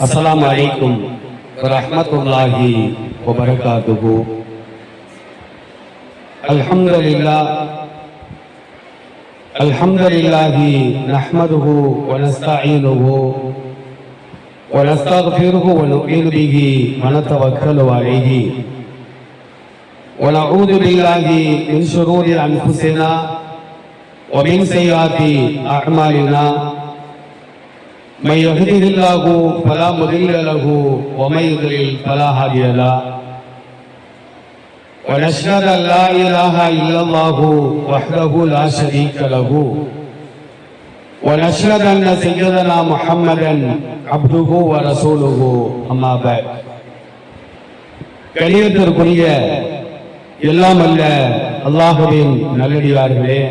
अस्सलामु अलैकुम वरहमतुल्लाहि वबरकातुहू। अल्हम्दुलिल्लाहि नहमदुहू व नस्तईनुहु व नस्तगफिरुहु व नु'मिनु बिही व नतवक्कलु अलैहि व नऊज़ु बिल्लाहि मिन शुरूरि अनफुसिना व मिन सय्यिआति अअमालिना। मैं यहदिहिल्लाहु फला मुदिल्ल लहु व मैं युद्लिल फला हादिय लहु व नशहदु अन ला इलाहा इल्लल्लाहु वहदहु ला शरीक लहु व नशहदु अन्न सय्यदना मुहम्मदन अब्दुहु व रसूलुहु अम्मा बअद। கண்ணியத்திற்குரிய எல்லாம் அல்ல அல்லாஹ்வின் நல்லடியார்களே,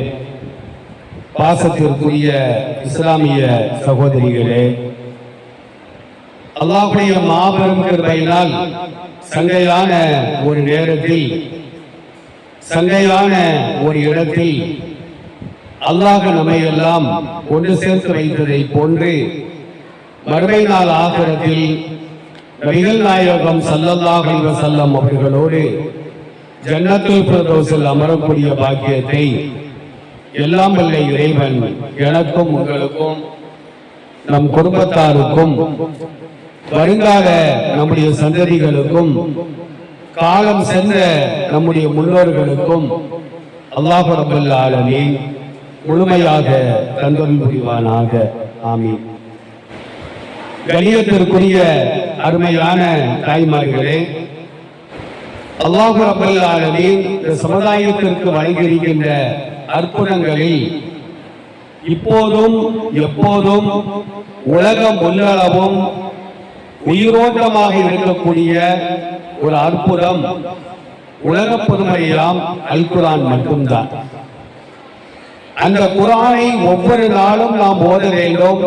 பாசத்திற்குரிய இஸ்லாமிய சகோதரிகளே, அல்லாஹ்வுடைய மாபெரும் கிருபையினால் சங்கையான ஒரு நேரத்தில், சங்கையான ஒரு இடத்தில் அல்லாஹ் நம்மை எல்லாம் ஒன்று சேர்த்து வைத்ததை போன்று மறுமை நாள் ஆகிரத்தில் நபிகள் நாயகம் ஸல்லல்லாஹு அலைஹி வஸல்லம் அவர்களோடு ஜன்னத்துல் ஃபிர்தௌஸில் அமரக்கூடிய பாக்கியத்தை எல்லாம் வல்ல இறைவன் எனக்கும் உங்களுக்கும் நம் குடும்பத்தாருக்கும் வருங்கால நம்முடைய சந்ததிகளுக்கும் காலம் சென்ற நம்முடைய முன்னோர்களுக்கும் அல்லாஹ் ரப்பல் ஆலமீன் முழுமையாக தந்தருள் புரிவானாக. ஆமீன். கண்ணியத்திற்குரிய அருமையான தாய்மார்களே, அல்லாஹ் ரப்பல் ஆலமீன் இந்த சமுதாயத்திற்கு வழங்கியிருக்கின்ற அற்புதங்களில் இப்போதும் எப்போதும் உலகம் உள்ளளவும் உயிரோட்டமாக இருக்கக்கூடிய ஒரு அற்புதம் உலக பொதுமையாம் அல் குர்ஆன் மட்டும்தான். அந்த குர்ஆனை ஒவ்வொரு நாளும் நாம் ஓத வேண்டும்,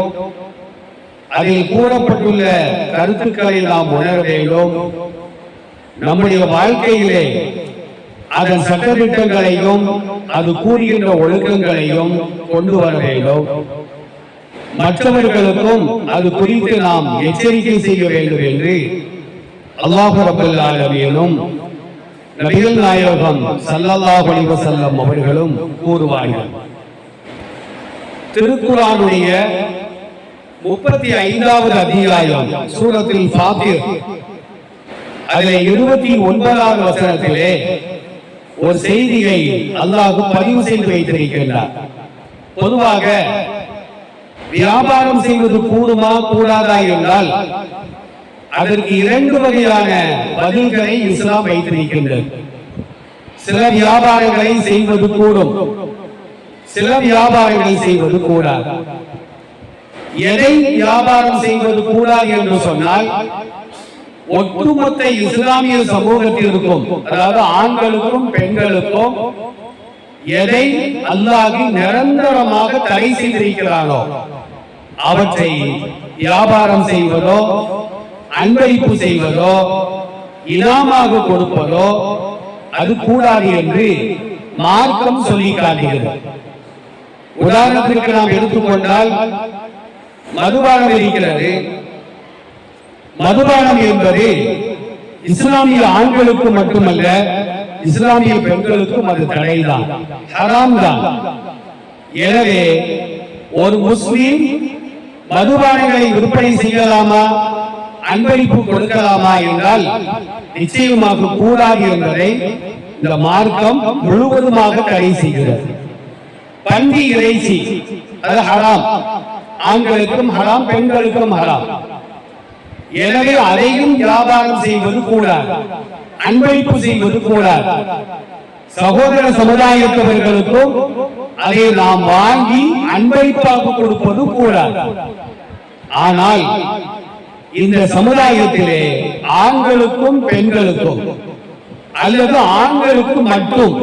அதில் கூறப்பட்டுள்ள கருத்துக்களை நாம் உணர வேண்டும். நம்முடைய வாழ்க்கையிலே அதன் சட்டதிட்டங்களையும் அது கூறுகின்ற ஒழுக்கங்களையும் கொண்டு வர வேண்டும். மற்றவர்களுக்கும் அது குறித்து நாம் எச்சரிக்கை செய்ய வேண்டும் என்று அல்லாஹ் ரப்பல் ஆலமீனும் நபிகள் நாயகம் ஸல்லல்லாஹு அலைஹி வஸல்லம் அவர்களும் கூறுவார்கள். திருக்குர்ஆனுடைய 35வது அத்தியாயம் சூரத்துல் ஃபாத்திர், அதிலே 29வது வசனத்திலே ஒரு செய்தியை அல்லாஹ் பதிவு செய்து வைத்திருக்கின்றார். பொதுவாக வியாபாரம் செய்வது கூடுமா கூடாதா என்றால் அதற்கு 2 வகையான பதில்களை இஸ்லாம் வைத்திருக்கின்றது. சில வியாபாரங்களை செய்வது கூடும், சில வியாபாரங்களை செய்வது கூடாது. எதை வியாபாரம் செய்வது கூடாது என்று சொன்னால், ஒட்டுமொத்த இஸ்லாமிய சமூகத்திற்கும், அதாவது ஆண்களுக்கும் பெண்களுக்கும் எதை அல்லாஹ் நிரந்தரமாக தடை செய்திருக்கிறானோ அவற்றை வியாபாரம் செய்வதோ, அன்பளிப்பு செய்வதோ, இனாமாக கொடுப்பதோ அது கூடாது என்று மார்க்கம் சொல்லி காட்டுகிறது. உதாரணத்திற்கு நாம் எடுத்துக்கொண்டால் மதுபானம் இருக்கிறது. மதுபானம் என்பது இஸ்லாமிய ஆண்களுக்கு மட்டுமல்ல, இஸ்லாமிய பெண்களுக்கும் அது தடைதான், ஹராம் தான். எனவே ஒரு முஸ்லிம் மதுபானங்களை விற்பனை செய்யலாமா, அன்பளிப்பு கொடுக்கலாமா என்றால் நிச்சயமாக கூடாது என்பதை இந்த மார்க்கம் முழுவதுமாக தடை செய்கிறது. பன்றி இறைச்சி அது ஹராம், ஆண்களுக்கும் ஹராம், பெண்களுக்கும் ஹராம். எனவே அதையும் வியாபாரம் செய்வது கூடாது, அன்பளிப்பு செய்வது கூடாது. சகோதர சமுதாயத்தவர்களுக்கும் அதை நாம் வாங்கி அன்பளிப்பாக கொடுப்பது கூடாது. ஆனால் இந்த சமுதாயத்திலே ஆண்களுக்கும் பெண்களுக்கும், அல்லது ஆண்களுக்கு மட்டும்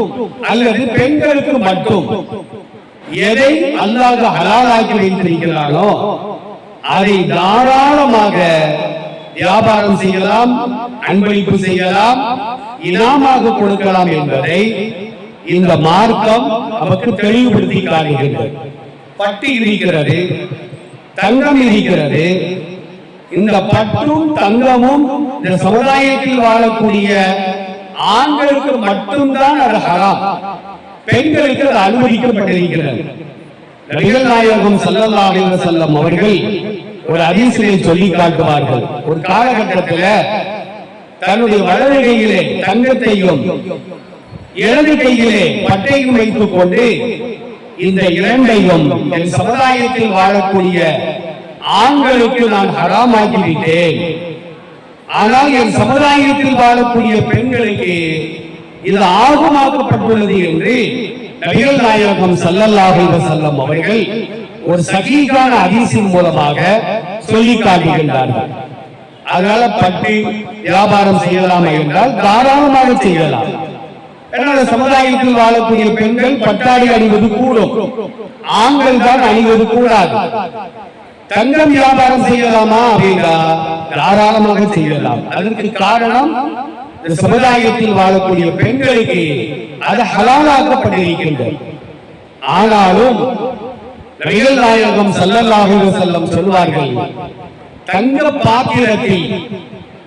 அல்லது பெண்களுக்கு மட்டும் எதை அல்லாஹ் ஹலாலாக்கி வைத்திருக்கிறானோ அதை தாராளமாக வியாபாரம் செய்யலாம், அன்பளிப்பு செய்யலாம், இனாமாக கொடுக்கலாம் என்பதை இந்த மார்க்கம் நமக்கு தெளிவுபடுத்தி காட்டுகிறது. பட்டு இருக்கிறது, தங்கம் இருக்கிறது, இந்த பட்டும் தங்கமும் இந்த சமுதாயத்தில் வாழக்கூடிய ஆண்களுக்கு மட்டும்தான் அது ஹராம், பெண்களுக்கு அது அனுமதிக்கப்பட்டிருக்கிறது. நபிகள் நாயகம் ஸல்லல்லாஹு அலைஹி வஸல்லம் அவர்கள் ஒரு ஹதீஸிலே சொல்லி காட்டுவார்கள். ஒரு காலகட்டத்தில் தன்னுடைய வலது கையிலே தங்கத்தையும் இடது கையிலே பட்டையும் வைத்துக் கொண்டு இந்த இரண்டையும் என் சமுதாயத்தில் வாழக்கூடிய ஆண்களுக்கு நான் ஹராமாக்கிவிட்டேன், ஆனால் என் சமுதாயத்தில் வாழக்கூடிய பெண்களுக்கு இது ஆகுமாக்கப்பட்டுள்ளது என்று நபிகள் நாயகம் ஸல்லல்லாஹு அலைஹி வஸல்லம் அவர்கள் ஒரு சஹீஹான ஹதீஸின் மூலமாக சொல்லி காட்டுகின்றார்கள். அதனால பட்டு வியாபாரம் செய்யலாம் என்றால் தாராளமாக செய்யலாம். சமுதாயத்தில் வாழக்கூடிய பெண்கள் பட்டாடை அணிவது கூடும், ஆண்கள் தான் அணிவது கூடாது. தங்கம் வியாபாரம் செய்யலாமா அப்படின்னா தாராளமாக செய்யலாம். அதற்கு காரணம் இந்த சமுதாயத்தில் வாழக்கூடிய பெண்களுக்கு அது ஹலாலாக்கப்பட்டிருக்கின்றது. ஆனாலும் நபிகள் நாயகம் ஸல்லல்லாஹு அலைஹி வஸல்லம் சொல்வார்கள், தங்க பாத்திரத்தில்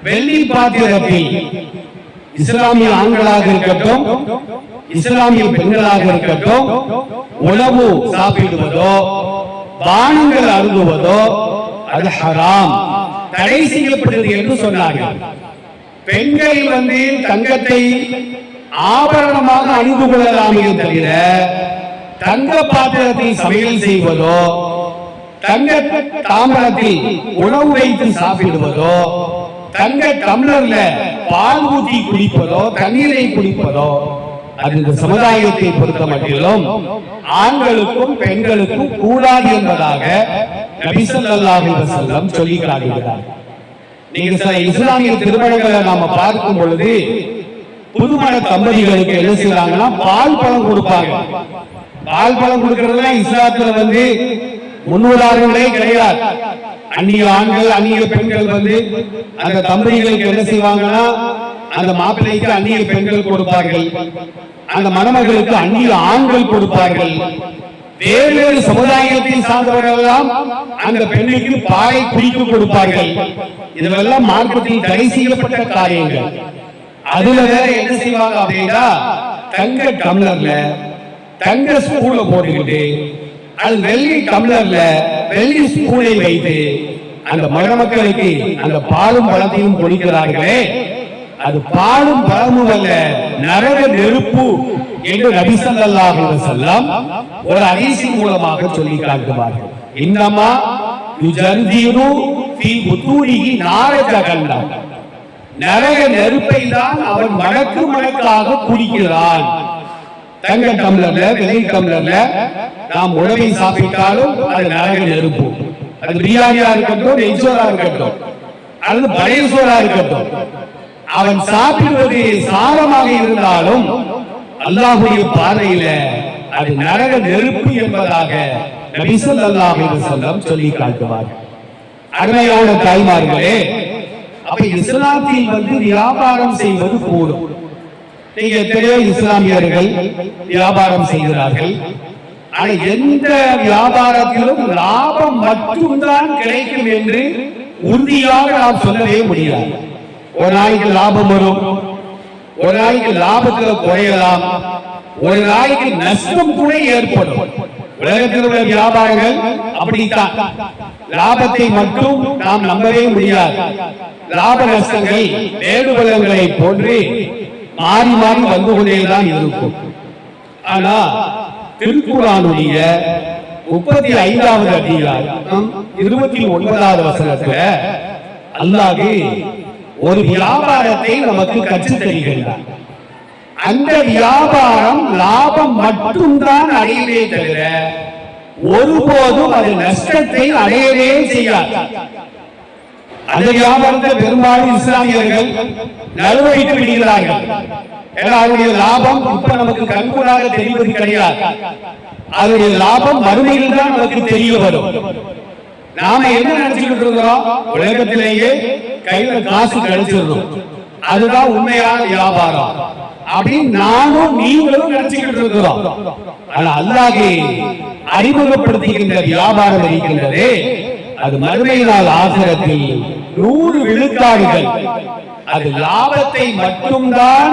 வெள்ளி பாத்திரத்தில் இஸ்லாமிய ஆண்களாக இருக்கட்டும் இஸ்லாமிய பெண்களாக இருக்கட்டும் உணவு சாப்பிடுவதோ பானங்கள் அருந்துவதோ அது ஹராம், தடை செய்யப்பட்டது என்று சொன்னார்கள். பெண்கள் தங்கத்தை ஆபரணமாக அணிந்து கொள்ளலாமே தவிர தங்க பாத்திரத்தில் சமையல் செய்வதோ தங்க தாம்பரத்தில் உணவு வைத்து சாப்பிடுவதோ தங்க டம்ளர்ல பால் ஊற்றி குடிப்பதோ தண்ணீரை குடிப்பதோ அது இந்த சமுதாயத்தை பொறுத்த மட்டிலும் ஆண்களுக்கும் பெண்களுக்கும் கூடாது என்பதாக நபி ஸல்லல்லாஹு அலைஹி வஸல்லம் சொல்லி காட்டுகிறார். நீங்க சில இஸ்லாமிய திருமணங்களை நாம பார்க்கும் பொழுது புதுமண தம்பதிகளுக்கு என்ன செய்யறாங்கன்னா பால் பழம் கொடுப்பாங்க. பால் பழம் கொடுக்கறதுல இஸ்லாத்துல முன்னுதாரணங்களே கிடையாது. அந்நிய ஆண்கள் அந்நிய பெண்கள் அந்த தம்பதிகளுக்கு என்ன செய்வாங்கன்னா அந்த மாப்பிள்ளைக்கு அந்நிய பெண்கள் கொடுப்பார்கள், அந்த மணமகளுக்கு அந்நிய ஆண்கள் கொடுப்பார்கள். வேறு சமுதாயத்தை சார்ந்தவர்கள் எல்லாம் அந்த பெண்ணுக்கு பாலை குடிக்க கொடுப்பார்கள். இதெல்லாம் மார்க்கத்தில் தடை செய்யப்பட்ட காரியங்கள். அதுல வேற என்ன செய்வாங்க அப்படின்னா தங்க டம்ளர்ல தங்க ஸ்பூன்ல போட்டுக்கிட்டு அது வெள்ளி டம்ளர்ல வெள்ளி ஸ்பூனை வைத்து அந்த மணமக்களுக்கு அந்த பாலும் பழத்தையும் கொடுக்கிறார்களே, அது பாலும் பழமும் அல்ல, நரக நெருப்பு என்று நபி ஸல்லல்லாஹு அலைஹி வஸல்லம் ஒரு ஹதீஸின் மூலமாக சொல்லி காட்டுவார்கள். இன்னமா யுஜர்திரு ஃபீ புத்தூனிஹி நார ஜஹன்னம், நரக நெருப்பை தான் அவன் மடக்கு மடக்காக குடிக்கிறான். தங்க டம்ளர்ல வெள்ளி டம்ளர்ல நாம் உணவை சாப்பிட்டாலும் அது நரக நெருப்பு. அது பிரியாணியா இருக்கட்டும், நெய்சோரா இருக்கட்டும், அல்லது பழையசோரா இருக்கட்டும், அவன் சாப்பிடுவது சாரமாக இருந்தாலும் அல்லாஹ்வுடைய பார்வையில அது நரக நெருப்பு என்பதாக நபி ஸல்லல்லாஹு அலைஹி வஸல்லம் சொல்லி காட்டுவார். அருமையான தாய்மார்களே, அப்ப இஸ்லாத்தில் வியாபாரம் செய்வது கூடும். நீங்க எத்தனையோ இஸ்லாமியர்கள் வியாபாரம் செய்கிறார்கள். ஆனா எந்த வியாபாரத்திலும் லாபம் மட்டும்தான் கிடைக்கும் என்று உறுதியாக நாம் சொல்லவே முடியாது. ஒரு நாளைக்கு லாபம் வரும், ஒரு நாளைக்கு லாபத்தில் குறையலாம், ஒரு நாளைக்கு நஷ்டம் கூட ஏற்படும். உலகத்தில் உள்ள வியாபாரங்கள் அப்படித்தான். லாபத்தை மட்டும் நாம் நம்பவே முடியாது. லாப நஷ்டங்கள் வேடுபலங்களை போன்று மாறி மாறி வந்து கொண்டேதான் இருக்கும். ஆனா திருக்குர்ஆனுடைய 35வது அதிகாரம் 29வது வசனத்துல அல்லாஹ் ஒரு வியாபாரத்தை நமக்கு கற்றுத் தருகின்றார். அந்த வியாபாரம் லாபம் மட்டும்தான் அடையவே தவிர ஒருபோதும் அது நஷ்டத்தை அடையவே செய்யாது. அந்த வியாபாரத்தை பெரும்பாலும் இஸ்லாமியர்கள் நழுவடித்து விடுகிறார்கள். ஏன்னா அவருடைய லாபம் இப்ப நமக்கு கண்கூடாக தெரிவது கிடையாது. அதனுடைய லாபம் மறுமையில் தான் நமக்கு தெரிய வரும். நாம என்ன நினைச்சுக்கிட்டு இருக்கிறோம், உலகத்திலேயே கையில காசு கிடைச்சிருந்தோம், அதுதான் உண்மையான வியாபாரம் அப்படின்னு நானும் நீங்களும் நினைச்சுக்கிட்டு இருக்கிறோம். ஆனா அல்லாஹ் அறிமுகப்படுத்துகின்ற வியாபாரம் இருக்கின்றதே, அது மறுமை நாள் ஆகிரத்தில் 100 விழுக்காடுகள் அது லாபத்தை மட்டும்தான்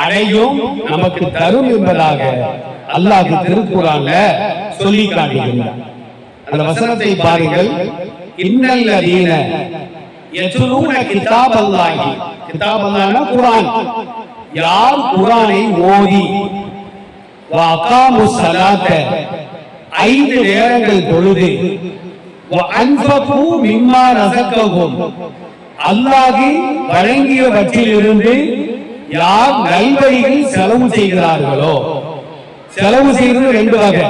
அடையும், நமக்கு தரும் என்பதாக அல்லாஹ் திருக்குர்ஆன்ல சொல்லி காட்டுகின்றார். அந்த வசனத்தை பாருங்கள். இன்னல்லதீன யத்லூன கிதாபல்லாஹி, கிதாபல்லாஹ்னா குர்ஆன், யார் குர்ஆனை ஓதி வ அகாமுஸ் ஸலாத்த 5 நேரங்கள் தொழுது வ அன்ஃபகு மிம்மா ரஸகஹும் அல்லாஹ் வழங்கியவற்றிலிருந்து யார் நல்வழியில் செலவு செய்கிறார்களோ, செலவு செய்வது 2 வகை,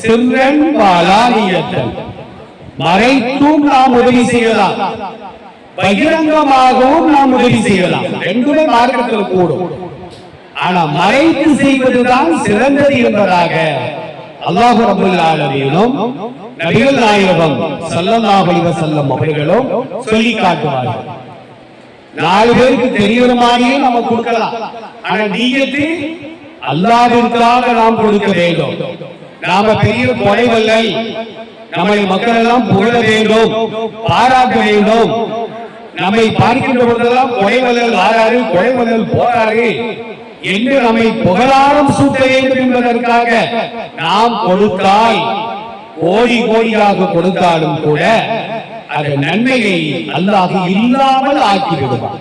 சிர்ரன் வஅலானியத்தன், மறைத்தும் நாம் உதவி செய்யலாம், பகிரங்கமாகவும் நாம் உதவி செய்யலாம், 2மே மார்க்கத்தில் கூடும். ஆனா மறைத்து செய்வதுதான் சிறந்தது என்பதாக அல்லாஹ் ரப்பல் ஆலமீனும் நபிகள் நாயகம் ஸல்லல்லாஹு அலைஹி வஸல்லம் அவர்களும் சொல்லி காட்டுவார்கள். 4 பேருக்கு தெரியுற மாதிரியே நம்ம கொடுக்கலாம். ஆனா நீயத்து அல்லாஹ்விற்காக நாம் கொடுக்க வேண்டும். நாம பெரிய கொடைவல்லல், நம்மை மக்கள் எல்லாம் புகழ வேண்டும், பாராட்ட வேண்டும், நம்மை பார்க்கின்ற பொழுதெல்லாம் கொடைவல்லல் ஆறாரு, கொடைவல்லல் போறாரு என்று நம்மை புகழாரம் சூட்ட வேண்டும் என்பதற்காக நாம் கொடுத்தால், கோடி கோடியாக கொடுத்தாலும் கூட அது நன்மையை அல்லாஹ் இல்லாமல் ஆக்கி விடுவான்.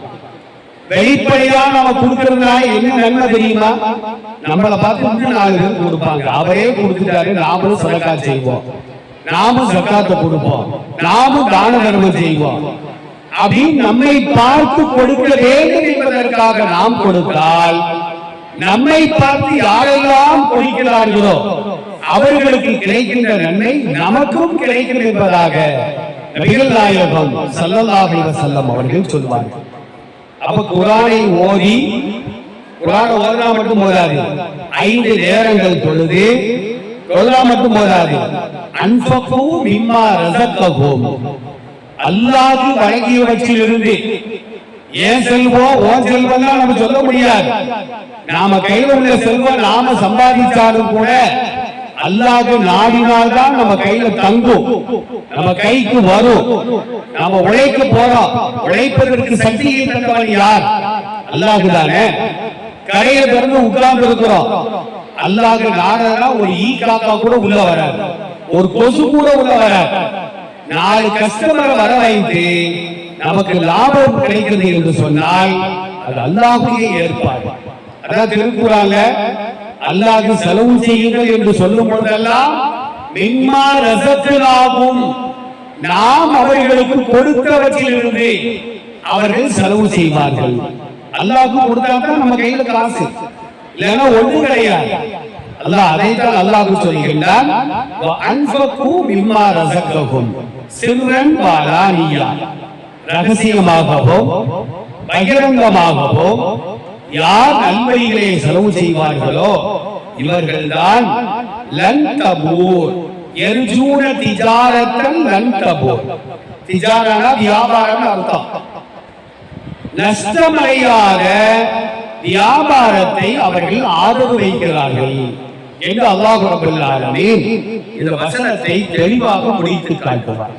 வெளிப்படையா நாம கொடுக்கறதுனால என்ன நன்மை தெரியுமா? நம்மளை பார்த்து 4 பேர் கொடுப்பாங்க, அவரே கொடுத்துட்டாரு, நாமளும் சதக்கா செய்வோம், நாமும் ஜக்காத்தை கொடுப்போம், நாமும் தான தர்மம் செய்வோம் அப்படின்னு நம்மை பார்த்து கொடுக்க வேண்டும் என்பதற்காக நாம் கொடுத்தால், நம்மை பார்த்து யாரெல்லாம் கொடுக்கிறார்களோ அவர்களுக்கு கிடைக்கின்ற நன்மை நமக்கும் கிடைக்கும் என்பதாக நபிகள் நாயகம் ஸல்லல்லாஹு அலைஹி வஸல்லம் அவர்கள் சொல்வார்கள். அப்ப குர்ஆனை ஓதி, குர்ஆனை ஓதுனா மட்டும் போதாது, 5 நேரங்கள் தொழுது, தொழுதா மட்டும் போதாது, அன்ஃபகு மிம்மா ரஸகஹும் அல்லாஹ் வழங்கியவற்றிலிருந்து, ஏன் செல்வம் ஓன் செல்வம் நம்ம சொல்ல முடியாது. நாம கையில உள்ள செல்வம் நாம சம்பாதிச்சாலும் கூட அல்லாஹ் நாடினால் தான் நம்ம கையில தங்கும், நம்ம கைக்கு வரும். நாம உழைக்க போறோம், உழைப்பதற்கு சக்தியை தந்தவன் யார்? அல்லாஹ் தானே. கடையை திறந்து உட்கார்ந்து இருக்கிறோம், அல்லாஹ் நாடனா ஒரு ஈ காக்கா கூட உள்ள வராது, ஒரு கொசு கூட உள்ள வராது. 4 கஸ்டமரை வர வைத்து நமக்கு லாபம் கிடைக்கிறது என்று சொன்னால் அது அல்லாஹ்வுடைய ஏற்பாடு. அதான் திருக்குர்ஆன்ல அல்லாஹ் செலவு செய்யுங்கள் என்று சொல்லும் பொழுதெல்லாம் மிம்மா ரஸக்னாஹும், நாம் அவர்களுக்கு கொடுத்தவற்றிலிருந்து அவர்கள் செலவு செய்வார்கள். அல்லாஹ்வுக்கு கொடுத்தாதான் நம்ம கையில காசு, இல்லைன்னா ஒன்றும் கிடையாது. அல்லாஹ் அதைத்தான் அல்லாஹ் சொல்கின்றான், வ அன்ஃபகு மிம்மா ரஸக்னாஹும் சிர்ரன் வ அலானியா, ரகசியமாகவும் பகிரங்கமாகவும் யார் நல்வழிகளை செலவு செய்வார்களோ இவர்கள்தான் லன் தபூர் யர்ஜூன திஜாரத்தன் லன் தபூர். திஜாரனா வியாபாரம் அர்த்தம். நஷ்டமடையாத வியாபாரத்தை அவர்கள் ஆதரவு வைக்கிறார்கள் என்று அல்லாஹ் ரப்பல் ஆலமீன் இந்த வசனத்தை தெளிவாக முடித்து காட்டுவார்.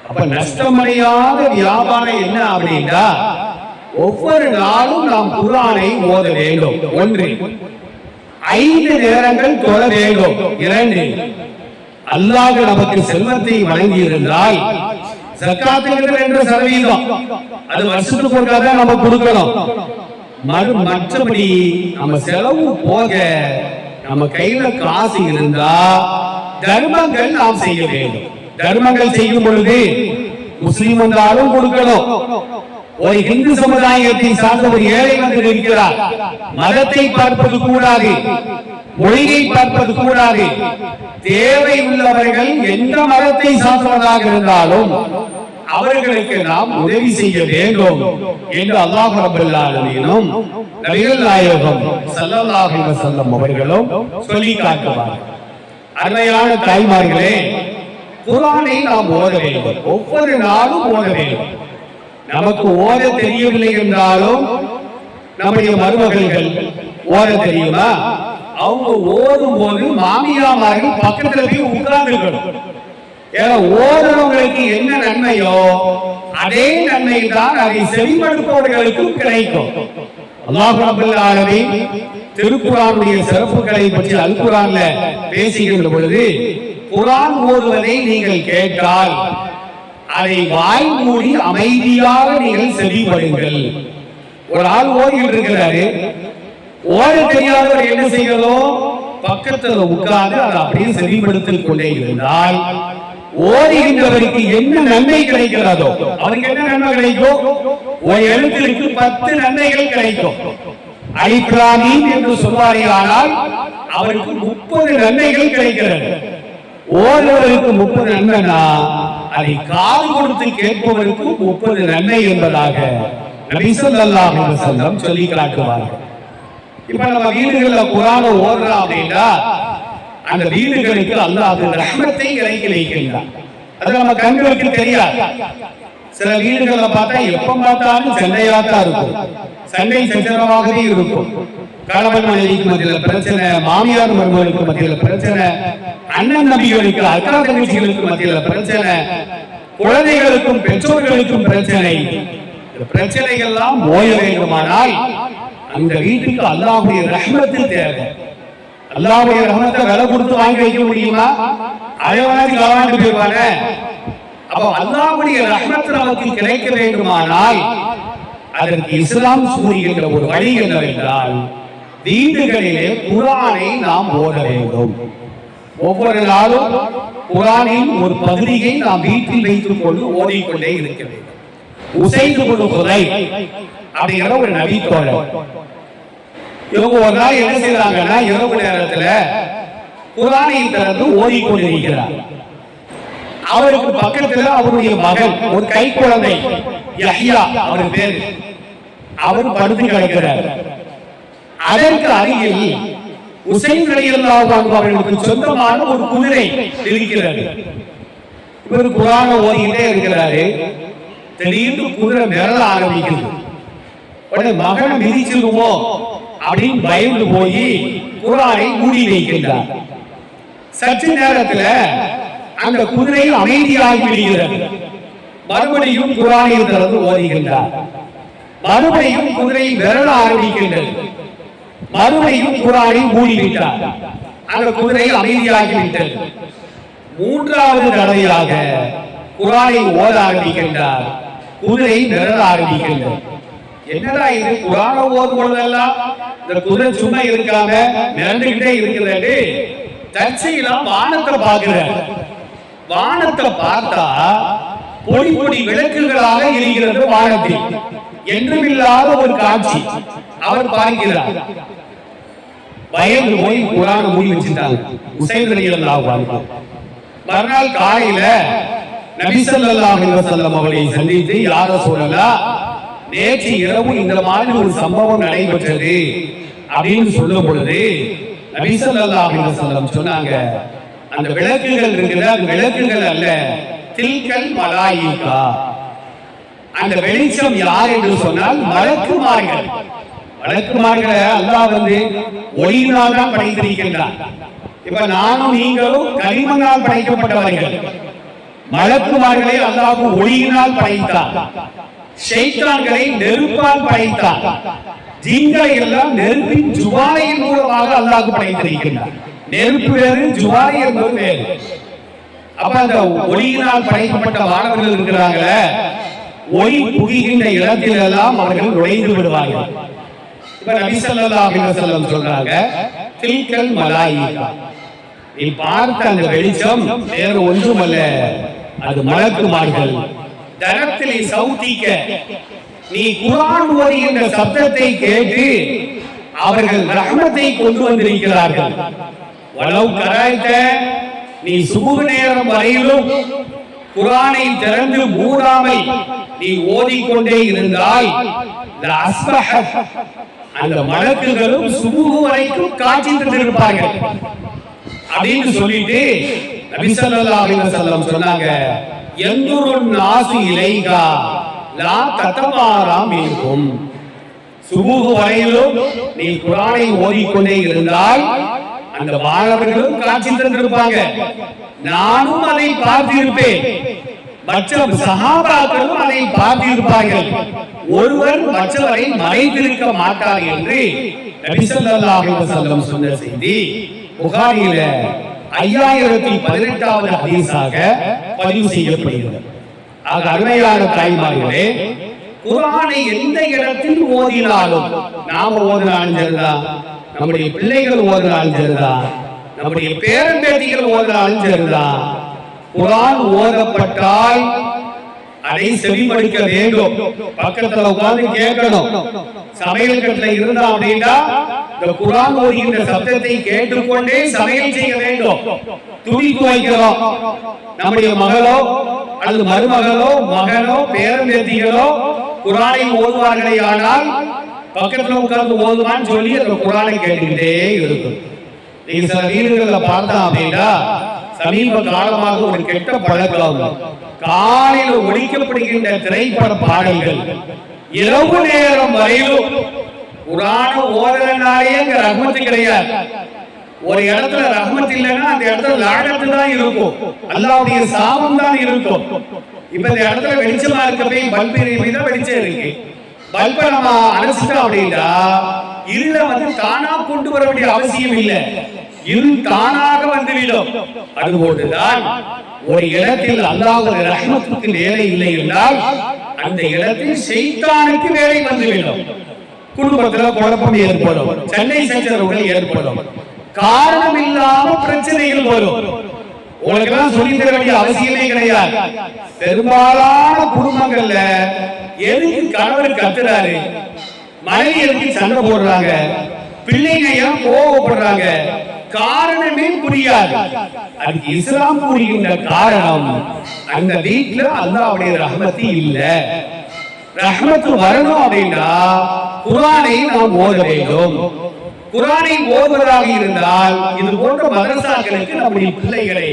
அப்ப நஷ்டமடையாத வியாபாரம் என்ன அப்படின்னா, ஒவ்வொரு நாளும் நாம் குர்ஆனை ஓத வேண்டும். 1, 5 நேரங்கள் தொழ வேண்டும். 2, அல்லாஹ் நமக்கு செல்வத்தை வழங்கி இருந்தால் ஜக்காத்தில் 2% அது வருஷத்துக்கு ஒருக்கா தான் நம்ம கொடுக்கணும். மற்றபடி நம்ம செலவு போக நம்ம கையில காசு இருந்தா தர்மங்கள் நாம் செய்ய வேண்டும். தர்மங்கள் செய்யும் பொழுது முஸ்லிம் வந்தாலும் கொடுக்கணும். ஒரு இந்து சமுதாயத்தை சார்ந்த ஒரு ஏழை வந்து இருக்கிறார், மதத்தை பார்ப்பது கூடாது, மொழியை பார்ப்பது கூடாது. தேவை உள்ளவர்கள் எந்த மதத்தை சார்ந்தவராக இருந்தாலும் அவர்களுக்கு நாம் உதவி செய்ய வேண்டும் என்று அல்லாஹ் ரப்பல் ஆலமீனும் நபிகள் நாயகம் ஸல்லல்லாஹு அலைஹி வஸல்லம் அவர்களும் சொல்லி காட்டுவார்கள். அருமையான தாய்மார்களே, குர்ஆனை நாம் ஓத வேண்டும், ஒவ்வொரு நாளும் ஓத வேண்டும். நமக்கு ஓத தெரியவில்லை என்றாலும் நம்முடைய மருமகள்கள் ஓத தெரியுமா? அவங்க ஓதும் போது மாமியாமார்கள் பக்கத்துல போய் உட்கார்ந்து இருக்கணும். ஏன்னா ஓதுறவங்களுக்கு என்ன நன்மையோ அதே நன்மை தான் அதை செவிமடுப்பவர்களுக்கும் கிடைக்கும். அல்லாஹ் ரப்பல் ஆலமீன் திருக்குர்ஆனுடைய சிறப்புகளை பற்றி அல் குர்ஆன்ல பேசுகின்ற பொழுது, குர்ஆன் ஓதுவதை நீங்கள் கேட்டால் அதை வாய் மூடி அமைதியாக நீங்கள் செவிமடுங்கள். ஒரு ஆள் ஓதிட்டு இருக்கிறாரு, ஓட தெரியாதவர் என்ன செய்யறோம், பக்கத்துல உட்கார்ந்து அதை அப்படியே செவிமடுத்துக் கொண்டே இருந்தால் ஓடுகின்றவருக்கு என்ன நன்மை கிடைக்கிறதோ, அவருக்கு என்ன நன்மை கிடைக்கும், ஒரு எழுத்திற்கு 10 நன்மைகள் கிடைக்கும். அலிஃப் லாம் மீம் என்று சொல்வாரேயானால் அவருக்கு 30 நன்மைகள் கிடைக்கிறது. ஓடுவதற்கு 30 நன்மைனா அதை காது கொடுத்து கேட்பவருக்கு 30 நன்மை என்பதாக நபி ஸல்லல்லாஹு அலைஹி வஸல்லம் சொல்லி காட்டுவார்கள். இப்ப நம்ம வீடுகள்ல குர்ஆனை ஓதுறோம் அப்படின்னா அந்த வீடுகளுக்கு அல்லாஹ் ரஹ்மத்தை இறக்கி வைக்கின்றான். அது நம்ம கண்களுக்கு தெரியாது. சில வீடுகள்ல பார்த்தா எப்ப பார்த்தாலும் சண்டையாத்தான் இருக்கும், சண்டை சச்சரவாகவே இருக்கும். கணவன் மனைவிக்கு மத்தியில பிரச்சனை, மாமியார் மருமகளுக்கு மத்தியில பிரச்சனை, அண்ணன் நபிகளுக்கு அக்கா தங்கச்சிகளுக்கு மத்தியில பிரச்சனை, குழந்தைகளுக்கும் பெற்றோர்களுக்கும் பிரச்சனை. இந்த பிரச்சனைகள்லாம் ஓய வேண்டுமானால் அந்த வீட்டுக்கு அல்லாஹ்வுடைய ரஹ்மத்து தேவை. அல்லாஹ்வுடைய ரஹ்மத்தை விலை கொடுத்து வாங்கி வைக்க முடியுமா? அழகாக கவனித்து போய்வாங்க. அப்ப அல்லாஹ்வுடைய ரஹ்மத் நமக்கு கிடைக்க வேண்டுமானால் அதற்கு இஸ்லாம் கூறுகின்ற ஒரு வழி என்னவென்றால், வீடுகளிலே குர்ஆனை நாம் ஓத வேண்டும். ஒவ்வொரு நாளும் குர்ஆனின் ஒரு பகுதியை நாம் வீட்டில் வைத்துக் கொண்டு ஓதிக்கொண்டே இருக்க வேண்டும். உசைது இப்னு ஹுதைர் அப்படிங்கிற ஒரு நபி தோழர், இவங்க ஒரு நாள் என்ன செய்யறாங்கன்னா, இரவு நேரத்துல குர்ஆனை திறந்து ஓதிக்கொண்டிருக்கிறார். அவருக்கு பக்கத்துல அவருடைய மகன், ஒரு கை குழந்தை யஹ்யா அவர் பேரு, அவர் படுத்து கிடக்கிறார். அதற்கு அருகில் உசைன் ரலியல்லாஹு அன்ஹு அவர்களுக்கு சொந்தமான ஒரு குதிரை இருக்கிறது. இவர் குர்ஆனை ஓதிக்கிட்டே இருக்கிறாரு. திடீர்னு குதிரை மிரள ஆரம்பிக்குது. உடனே மகனை மிதிச்சிருமோ அப்படின்னு பயந்து போய் குர்ஆனை மூடி வைக்கின்றார். சற்று நேரத்துல அந்த குதிரை அமைதியாகி விடுகிறது. மறுபடியும் குர்ஆனை திறந்து ஓதுகின்றார். மறுபடியும் குதிரை விரல ஆரம்பிக்கின்றது. மறுபடியும் குர்ஆனை மூடிவிட்டார். அந்த குதிரை அமைதியாகிவிட்டது. மூன்றாவது தடவையாக குர்ஆனை ஓத ஆரம்பிக்கின்றார். குதிரை விரல ஆரம்பிக்கின்றது. என்னடா இது, குர்ஆனை ஓதும் பொழுதெல்லாம் இந்த குதிரை சும்மா இருக்காம மிரண்டுகிட்டே இருக்கிறது. தற்செயலா வானத்தை பார்க்கிறார். வானத்தை பார்த்தா பொடி பொடி விளக்குகளாக இருக்கிறது வானத்தில். என்றுமில்லாத ஒரு காட்சி அவர் பார்க்கிறார். பயந்து போய் குர்ஆனை மூடி வச்சிட்டாங்க. உசைன் ரலியல்லாஹு அன்ஹு மறுநாள் காலையில நபி ஸல்லல்லாஹு அலைஹி வஸல்லம் அவர்களை சந்தித்து, யா ரசூலல்லாஹ், நேற்று இரவு இந்த மாதிரி ஒரு சம்பவம் நடைபெற்றது அப்படின்னு சொல்லும் பொழுது நபி ஸல்லல்லாஹு அலைஹி வஸல்லம் சொன்னாங்க, அந்த விளக்குகள் இருக்கிறது, அந்த விளக்குகள் அல்ல, தில்கல் மலாயிகா. அந்த வெளிச்சம் யார் என்று சொன்னால் மலக்குமார்கள். மலக்குமார்களை அல்லாஹ் ஒளியினால் தான் படைத்திருக்கின்றான். இப்ப நானும் நீங்களும் களிமண்ணால் படைக்கப்பட்டவர்கள். மலக்குமார்களை அல்லாஹ் ஒளியினால் படைத்தான். ஷைத்தான்களை நெருப்பால் படைத்தான். ஜின்களை எல்லாம் நெருப்பின் ஜுவாலையின் மூலமாக அல்லாஹ் படைத்திருக்கின்றான். நெருப்பு வேறு, ஜுவாலை என்பது வேறு. அப்ப அந்த ஒளியினால் படைக்கப்பட்ட மாணவர்கள் இருக்கிறாங்களே, ஒளி புகின்ற இடத்தில் எல்லாம் அவர்கள் நுழைந்து விடுவார்கள். இப்ப நபி ஸல்லல்லாஹு அலைஹி வஸல்லம் சொல்றாங்க, தில்கல் மலாயிகா. நீ பார்த்த அந்த வெளிச்சம் வேறு ஒன்றுமல்ல, அது மலக்குமார்கள். தனத்திலே சௌதிக்க, நீ குர்ஆன் ஓதுகின்ற சப்தத்தை கேட்டு அவர்கள் ரஹ்மத்தை கொண்டு வந்திருக்கிறார்கள். வலவ் கராய்த, நீ சுபுஹ் நேரம் வரையிலும் குர்ஆனை திறந்து மூடாமல் நீ ஓதிக்கொண்டே இருந்தால் அந்த மலக்குகளும் சுபுஹ் வரைக்கும் காத்திட்டு இருப்பார்கள் அப்படின்னு சொல்லிட்டு நபி ஸல்லல்லாஹு அலைஹி வஸல்லம் சொன்னாங்க, யன்துருன் நாஸு இலைகா லா ததமாரா மின்கும். சுபுஹ் வரையிலும் நீ குர்ஆனை ஓதிக்கொண்டே இருந்தால் அந்த மாணவர்களும் காட்சி தந்திருப்பாங்க, நானும் அதை பார்த்திருப்பேன், மற்ற சஹாபாக்களும் அதை பார்த்திருப்பார்கள். ஒருவர் மற்றவரை மறைத்திருக்க மாட்டார் என்று நபி ஸல்லல்லாஹு அலைஹி வஸல்லம் சொன்ன செய்தி புகாரியில 5018வது ஹதீஸாக பதிவு செய்யப்படுகிறது. ஆக அருமையான தாய்மார்களே, குர்ஆனை எந்த இடத்தில் ஓதினாலும், நாம ஓதினாலும் சரிதான், நம்முடைய பிள்ளைகள் ஓதினாலும் சரிதான், நம்முடைய பேரம்பேத்திகள் ஓதினாலும் சரிதான், குர்ஆன் ஓதப்பட்டால் அதை செவிமடுக்க வேண்டும். பக்கத்துல உட்கார்ந்து கேட்கணும். சமையல் கட்டுல இருந்தா அப்படின்னா இந்த குர்ஆன் ஓதுகின்ற சப்தத்தை கேட்டுக்கொண்டே சமையல் செய்ய வேண்டும். துணி துவைக்கிறோம், நம்முடைய மகளோ அல்லது மருமகளோ மகனோ பேரம்பேத்திகளோ குர்ஆனை ஓதுவார்களே ஆனால் பக்கத்துல உட்கார்ந்து ஓதுவான்னு சொல்லி அந்த குர்ஆனை கேட்டுக்கிட்டே இருக்கும். நீங்க சில வீடுகள்ல பார்த்தா அப்படின்னா சமீப காலமாக ஒரு கெட்ட பழக்கம், காலையில் ஒழிக்கப்படுகின்ற திரைப்பட பாடல்கள் இரவு நேரம் வரையிலும் குர்ஆன ஓதனாலே ரஹ்மத்து கிடையாது. ஒரு இடத்துல ரஹ்மத் இல்லைன்னா அந்த இடத்துல லானத்து தான் இருக்கும், அல்லாஹ்வுடைய சாபம் தான் இருக்கும். இப்ப இந்த இடத்துல வெளிச்சமா இருக்க போய் பல்பு தான் வெளிச்சம் இருக்கு. பல்பை நம்ம அணைச்சிட்டோம் அப்படின்னா இருள வந்து தானா கொண்டு வர வேண்டிய அவசியம் இல்லை, இருள் தானாக வந்துவிடும். அதுபோன்றுதான் ஒரு இடத்தில் அல்லாஹ்வுடைய ரஹ்மத்துக்கு வேலை இல்லை என்றால் அந்த இடத்தில் ஷைத்தானுக்கு வேலை வந்துவிடும். குடும்பத்துல குழப்பம் ஏற்படும், சண்டை சச்சரவுகள் ஏற்படும், காரணம் இல்லாம பிரச்சனைகள் வரும். உங்களுக்கு எல்லாம் சொல்லி தர வேண்டிய அவசியமே கிடையாது. பெரும்பாலான குடும்பங்கள்ல எதுக்கு கணவர் கத்துறாரு, மனைவி எதுக்கு சண்டை போடுறாங்க, பிள்ளைங்க ஏன் கோவப்படுறாங்க, காரணமே புரியாது. அதுக்கு இஸ்லாம் கூறுகின்ற காரணம், அந்த வீட்டுல அல்லாஹ்வுடைய ரஹ்மத் இல்ல. ரஹ்மத் வரணும் அப்படின்னா குர்ஆனை நாம் ஓத வேண்டும். குர்ஆனை ஓதுவதாக இருந்தால் இது போன்ற மதரசாக்களுக்கு நம்முடைய பிள்ளைகளை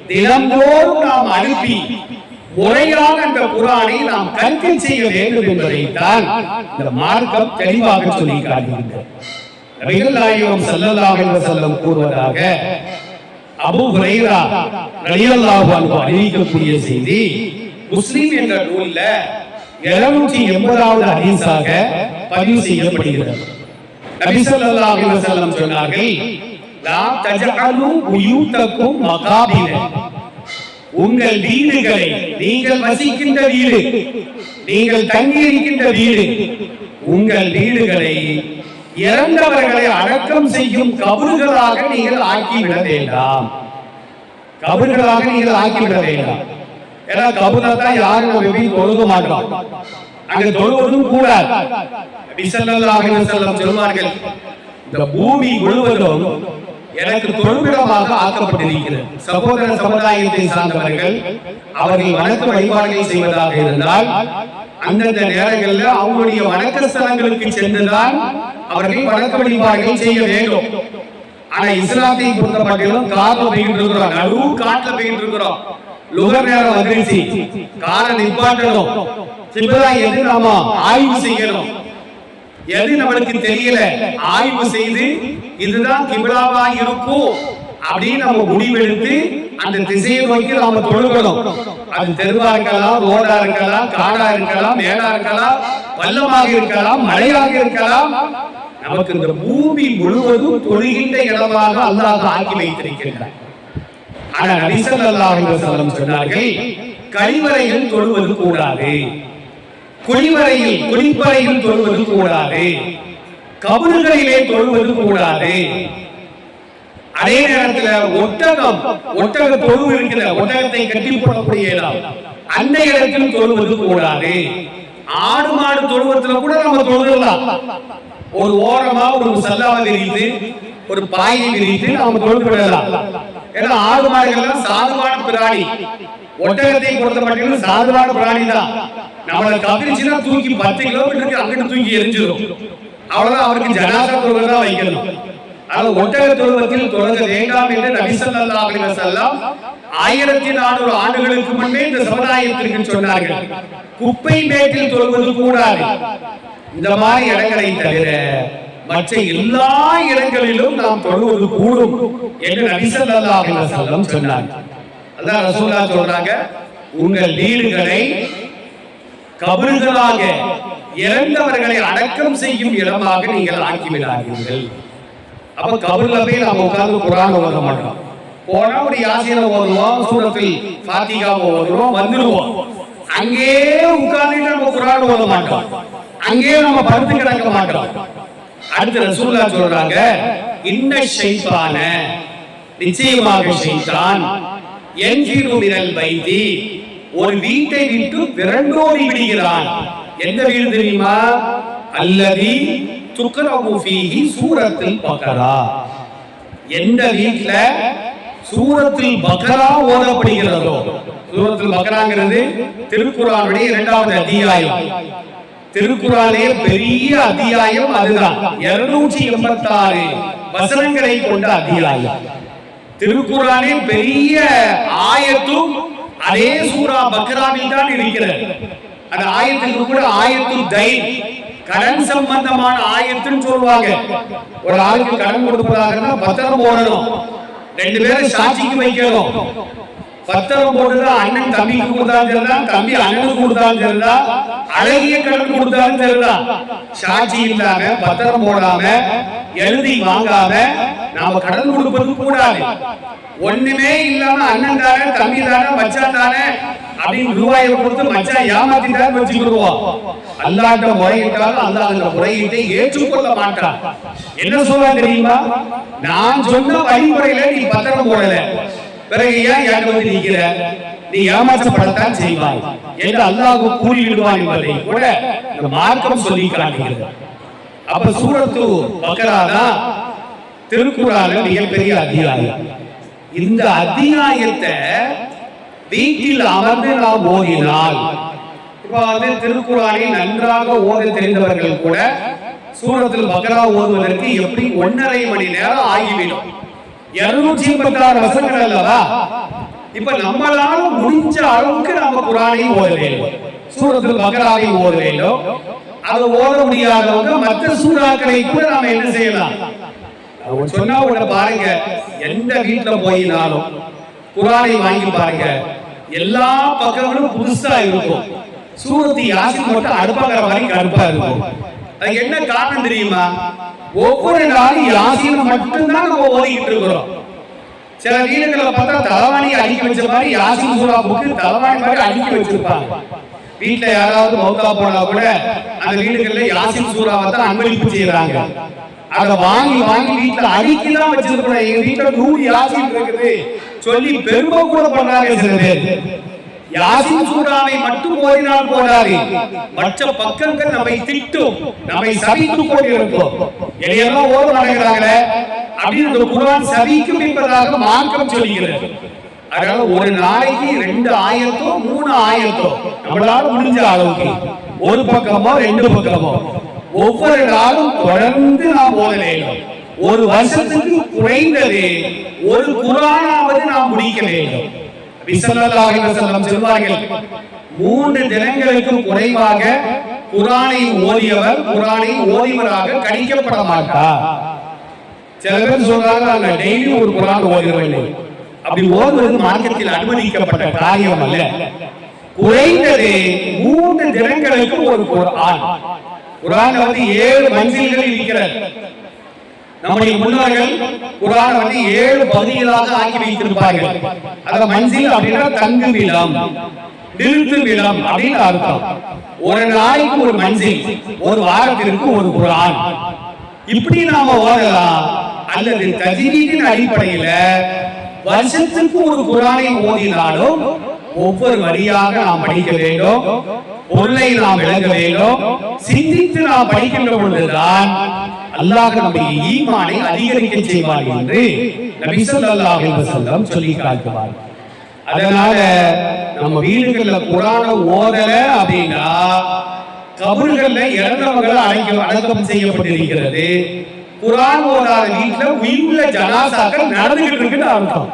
தினந்தோறும் நாம் அனுப்பி முறையாக அந்த குர்ஆனை நாம் கற்க செய்ய வேண்டும் என்பதைத்தான் இந்த மார்க்கம் தெளிவாக சொல்லி காட்டுகிறது. நபிகள் நாயகம் ஸல்லல்லாஹு அலைஹி வஸல்லம் கூறுவதாக அபூ ஹுரைரா ரலியல்லாஹு அன்ஹு அறிவிக்கக்கூடிய செய்தி முஸ்லிம் என்ற நூல்ல 780வது ஹதீஸாக பதிவு செய்யப்படுகிறது. நபி ஸல்லல்லாஹு அலைஹி வஸல்லம் சொன்னார்கள், லா தஜஅலு புயூதக்கும் மகாபிர, உங்கள் வீடுகளை, நீங்கள் வசிக்கின்ற வீடு, நீங்கள் தங்கி இருக்கின்ற வீடு, உங்கள் வீடுகளை இறந்தவர்களை அடக்கம் செய்யும் கபறுகளாக நீங்கள் ஆக்கிவிட வேண்டாம். கபறுகளாக நீங்கள் ஆக்கிவிட வேண்டாம். ஏன்னா கபூர்ல தான் யாரும் நம்ம எப்படி தொழுக மாட்டோம், அங்க தொழுவதும் கூடாது. நபி ஸல்லல்லாஹு அலைஹி வஸல்லம் சொல்வார்கள், இந்த பூமி முழுவதும் எனக்கு தொழுவிடமாக ஆக்கப்பட்டிருக்கிறது. சகோதர சமுதாயத்தை சார்ந்தவர்கள் அவர்கள் வணக்க வழிபாடுகள் செய்வதாக இருந்தால் அந்தந்த நேரங்களில் அவங்களுடைய வணக்க ஸ்தலங்களுக்கு சென்றுதான் அவர்கள் வணக்க வழிபாடுகள் செய்ய வேண்டும். ஆனா இஸ்லாத்தை பொறுத்தமட்டிலும் காட்டுல போயிட்டு இருக்கிறோம், நடு காட்டுல போயிட்டு இருக்கிறோம், லுகர் நேரம் வந்துருச்சு, காரை நிப்பாட்டணும், இப்பதான் எது நாம ஆய்வு செய்யணும், எது நம்மளுக்கு தெரியல ஆய்வு செய்து இதுதான் கிபிலாவா இருக்கும் அப்படின்னு நம்ம முடிவெடுத்து அந்த திசையை நோக்கி நாம தொழுகணும். அது தெருவா இருக்கலாம், ரோடா இருக்கலாம், காடா இருக்கலாம், மேடா இருக்கலாம், பள்ளமாக இருக்கலாம், மலையாக இருக்கலாம், நமக்கு இந்த பூமி முழுவதும் தொழுகின்ற இடமாக அல்லாஹ் ஆக்கி வைத்திருக்கிறார். ஆனா நபி ஸல்லல்லாஹு அலைஹி வஸல்லம் சொன்னார்கள், கழிவறையில் தொழுவது கூடாது, குளிவறையில் குளிப்பறையில் தொழுவது கூடாது, கபறுகளிலே தொழுவது கூடாது. அதே நேரத்துல ஒட்டக தொழு இருக்கிற ஒட்டகத்தை கட்டி போடக்கூடிய இடம், அந்த இடத்தில் தொழுவது கூடாது. ஆடு மாடு தொழுவத்துல கூட நம்ம தொழுதலாம், ஒரு ஓரமா ஒரு சல்லாவை விரித்து ஒரு பாயை விரித்து நாம தொழுது விடலாம். ஏன்னா ஆடு மாடுகள் சாதுவான பிராணி, ஒட்டகத்தை பொறுத்த மட்டும் சாதுவான பிராணி தான். நம்மளை கவிரிச்சுன்னா தூக்கி 10 கிலோமீட்டருக்கு அங்கிட்டு தூக்கி எரிஞ்சிடும், அவ்வளவுதான். அவருக்கு ஜனாசா தொழுகை தான் வைக்கணும். ஆனால் ஒட்டக தொழுவத்தில் தொழுக வேண்டாம் என்று நபி ஸல்லல்லாஹு அலைஹி வஸல்லம் 1400 ஆண்டுகளுக்கு முன்பே இந்த சமுதாயத்திற்கு சொன்னார்கள். குப்பை மேட்டில் தொழுவது கூடாது. இந்த மாதிரி இடங்களை தவிர மற்ற எல்லா இடங்களிலும் நாம் தொழுவது கூடும் என்று நபி ஸல்லல்லாஹு அலைஹி வஸல்லம் சொன்னார். அல்லாஹ் ரசூலுல்லாஹ் சொல்றாங்க, உங்கள் வீடுகளை கபர்களாக இறந்தவர்களை அடக்கம் செய்யும் இடமாக நீங்கள் ஆக்கிவிடாதீர்கள். அப்ப கபர்ல போய் நம்ம உட்கார்ந்து குர்ஆன் ஓத மாட்டோம். போனா ஒரு யாசீனை ஓதுவோம், சூரத்துல் ஃபாத்திஹாவை ஓதுவோம், வந்துடுவோம். அங்கே உட்கார்ந்துட்டு நம்ம குர்ஆன் ஓத மாட்டோம், அங்கே நம்ம படுத்து கிடக்க மாட்டோம். அடுத்து ரசூலுல்லாஹ் சொல்றாங்க, இன்ன ஷைத்தான, நிச்சயமாக ஷைத்தான், யன்ஃபிரு மினல் பைத்தி, ஒரு வீட்டை விட்டு விரண்டோடி விடுகிறான். எந்த வீடு தெரியுமா? அல்லதி துக்ரவு ஃபீஹி சூரத்துல் பக்ரா, எந்த வீட்ல சூரத்துல் பக்ரா ஓதப்படுகிறதோ. சூரத்துல் பக்ராங்கிறது திருக்குர்ஆனுடைய 2வது அத்தியாயம். திருக்குர்ஆனிலே பெரிய அத்தியாயம் அதுதான். 286 வசனங்களை கொண்ட அத்தியாயம். திருக்குர்ஆனில் பெரிய ஆயத்தும் அதே சூரா பக்ராவில் தான் இருக்கிறது. அந்த ஆயத்துக்கு கூட ஆயத்துல் தைன், கடன் சம்பந்தமான ஆயத்துன்னு சொல்லுவாங்க. ஒரு ஆளுக்கு கடன் கொடுப்பதாக இருந்தா பத்திரம் போடணும், 2 பேரும் சாட்சிக்கு வைக்கணும். பத்திரம் போடுறதா அண்ணன் தம்பிக்கு கொடுத்தாலும் சரிதான், தம்பி அண்ணனுக்கு கொடுத்தாலும் சரிதான், அழகிய கடன் கொடுத்தாலும் சரிதான். சாட்சி இல்லாம பத்திரம் போடாம எழுதி வாங்காம நாம கடன் கொடுப்பது கூடாது. ஒண்ணுமே இல்லாம அண்ணன் தானே, தம்பி தானே, மச்சான் தானே அப்படின்னு ரூபாயை கொடுத்து மச்சான் ஏமாத்திட்டான்னு வச்சுக்கிடுவோம். அல்லாஹ்ட்ட முறையிட்டாலும் அல்லாஹ் அந்த முறையீட்டை ஏற்றுக்கொள்ள மாட்டான். என்ன சொல்ல தெரியுமா? நான் சொன்ன வழிமுறையில நீ பத்திரம் போடல, பிறகு ஏன் என்கிட்ட வந்து நிக்கிற? நீ ஏமாற்றப்படத்தான் செய்வாய் என்று அல்லாஹ் கூறி விடுவான் என்பதை கூட இந்த மார்க்கம் சொல்லி காட்டுகிறது. அப்ப சூரத்து பக்ரா தான் திருக்குர்ஆன்ல மிகப்பெரிய அத்தியாயம். இந்த அத்தியாயத்தை வீட்டில் அமர்ந்து நாம் ஓதினால், இப்ப வந்து திருக்குர்ஆனை நன்றாக ஓத தெரிந்தவர்கள் கூட சூரத்துல் பக்ரா ஓதுவதற்கு எப்படி 1.5 மணி நேரம் ஆகிவிடும். 286 வசனங்கள் அல்லவா? இப்ப நம்மளால முடிஞ்ச அளவுக்கு நாம குர்ஆனை ஓத வேண்டும், சூரத்துல் பக்ராவை ஓத வேண்டும். அது ஓத முடியாதவங்க மற்ற சூறாக்களை கூட நாம என்ன செய்யலாம்? சொன்னா உடனே பாருங்க, எந்த வீட்டுல போயினாலும் குர்ஆனை வாங்கி பாருங்க, எல்லா பக்கங்களும் புதுசா இருக்கும். சூரத்து யாசின் மட்டும் அடுப்பாங்கிற மாதிரி கருப்பா இருக்கும். அது என்ன காரணம் தெரியுமா? ஒவ்வொரு நாளும் யாசின் மட்டும்தான் நம்ம ஓதிக்கிட்டு இருக்கிறோம். சில வீடுகளை பார்த்தா தலைவாணியை அடுக்கி வச்ச மாதிரி யாசின் சூரா புக்கு தலைவாணி மாதிரி அடுக்கி வச்சிருப்பாங்க. வீட்டுல யாராவது மௌத்தா போனா கூட அந்த வீடுகள்ல யாசின் சூறாவை தான் அன்பளிப்பு செய்யறாங்க. அதை வாங்கி வாங்கி வீட்டுல அடுக்கிதான் வச்சிருக்கிறோம். எங்க வீட்டுல 100 யாசின் இருக்குது சொல்லி பெருமை கூட பண்றாங்க சில பேர். யாசின் சூறாவை மட்டும் ஓதினால் போதாது, மற்ற பக்கங்கள் நம்மை திட்டும், நம்மை சபித்து கொண்டிருக்கும். எதையெல்லாம் ஓத மாட்டேங்கிறாங்களே அப்படின்னு இந்த குர்ஆன் சபிக்கும் என்பதாக மார்க்கம் சொல்லுகிறது. அதனால ஒரு நாளைக்கு 2 ஆயத்தோ 3 ஆயத்தோ நம்மளால முடிஞ்ச அளவுக்கு, ஒரு பக்கமோ 2 பக்கமோ ஒவ்வொரு நாளும் தொடர்ந்து நாம் ஓத வேண்டும். ஒரு வருஷத்துக்கு குறைந்தது ஒரு குர்ஆனாவது நாம் முடிக்க வேண்டும். நபி ஸல்லல்லாஹு அலைஹி வஸல்லம் சொல்வார்கள், 3 தினங்களுக்கு குறைவாக குர்ஆனை ஓதியவர் குர்ஆனை ஓதியவராக கணிக்கப்பட மாட்டார். சில பேர் சொல்றாங்க, நான் டெய்லி ஒரு குர்ஆன் ஓத வேண்டும். அப்படி ஓதுவது மார்க்கத்தில் அனுமதிக்கப்பட்ட காரியம் அல்ல. குறைந்தது 3 தினங்களுக்கு ஒரு குர்ஆன். குர்ஆன் வந்து 7 மஞ்சில்கள் இருக்கிறது. நம்முடைய முன்னோர்கள் குர்ஆன் வந்து 7 பகுதிகளாக ஆக்கி வைத்திருப்பார்கள். அத மஞ்சில் அப்படின்னா தங்கும் இடம், நிறுத்தும் இடம் அப்படின்னு அர்த்தம். ஒரு நாளைக்கு ஒரு மஞ்சில், ஒரு வாரத்திற்கு ஒரு குர்ஆன். இப்படி நாம ஓதலாம். அல்லது தஜ்வீதின் அடிப்படையில வருஷத்துக்கு ஒரு குர்ஆனை ஓதினாலும் ஒவ்வொரு வரியாக நாம் படிக்க வேண்டும், பொருளை நாம் விளங்க வேண்டும், சிந்தித்து நாம் படிக்கின்ற பொழுதுதான் அல்லாஹ் நம்முடைய ஈமானை அதிகரிக்க செய்வார் என்று நபி ஸல்லல்லாஹு அலைஹி வஸல்லம் சொல்லி காட்டுவார். அதனால நம்ம வீடுகள்ல குர்ஆனை ஓதல அப்படின்னா கபர்கள்ல இறந்தவர்கள் அடக்கம் செய்யப்பட்டிருக்கிறது. குர்ஆன் ஓதாத வீட்டுல உயிருள்ள ஜனாசாக்கள் நடந்துகிட்டு இருக்குன்னு அர்த்தம்.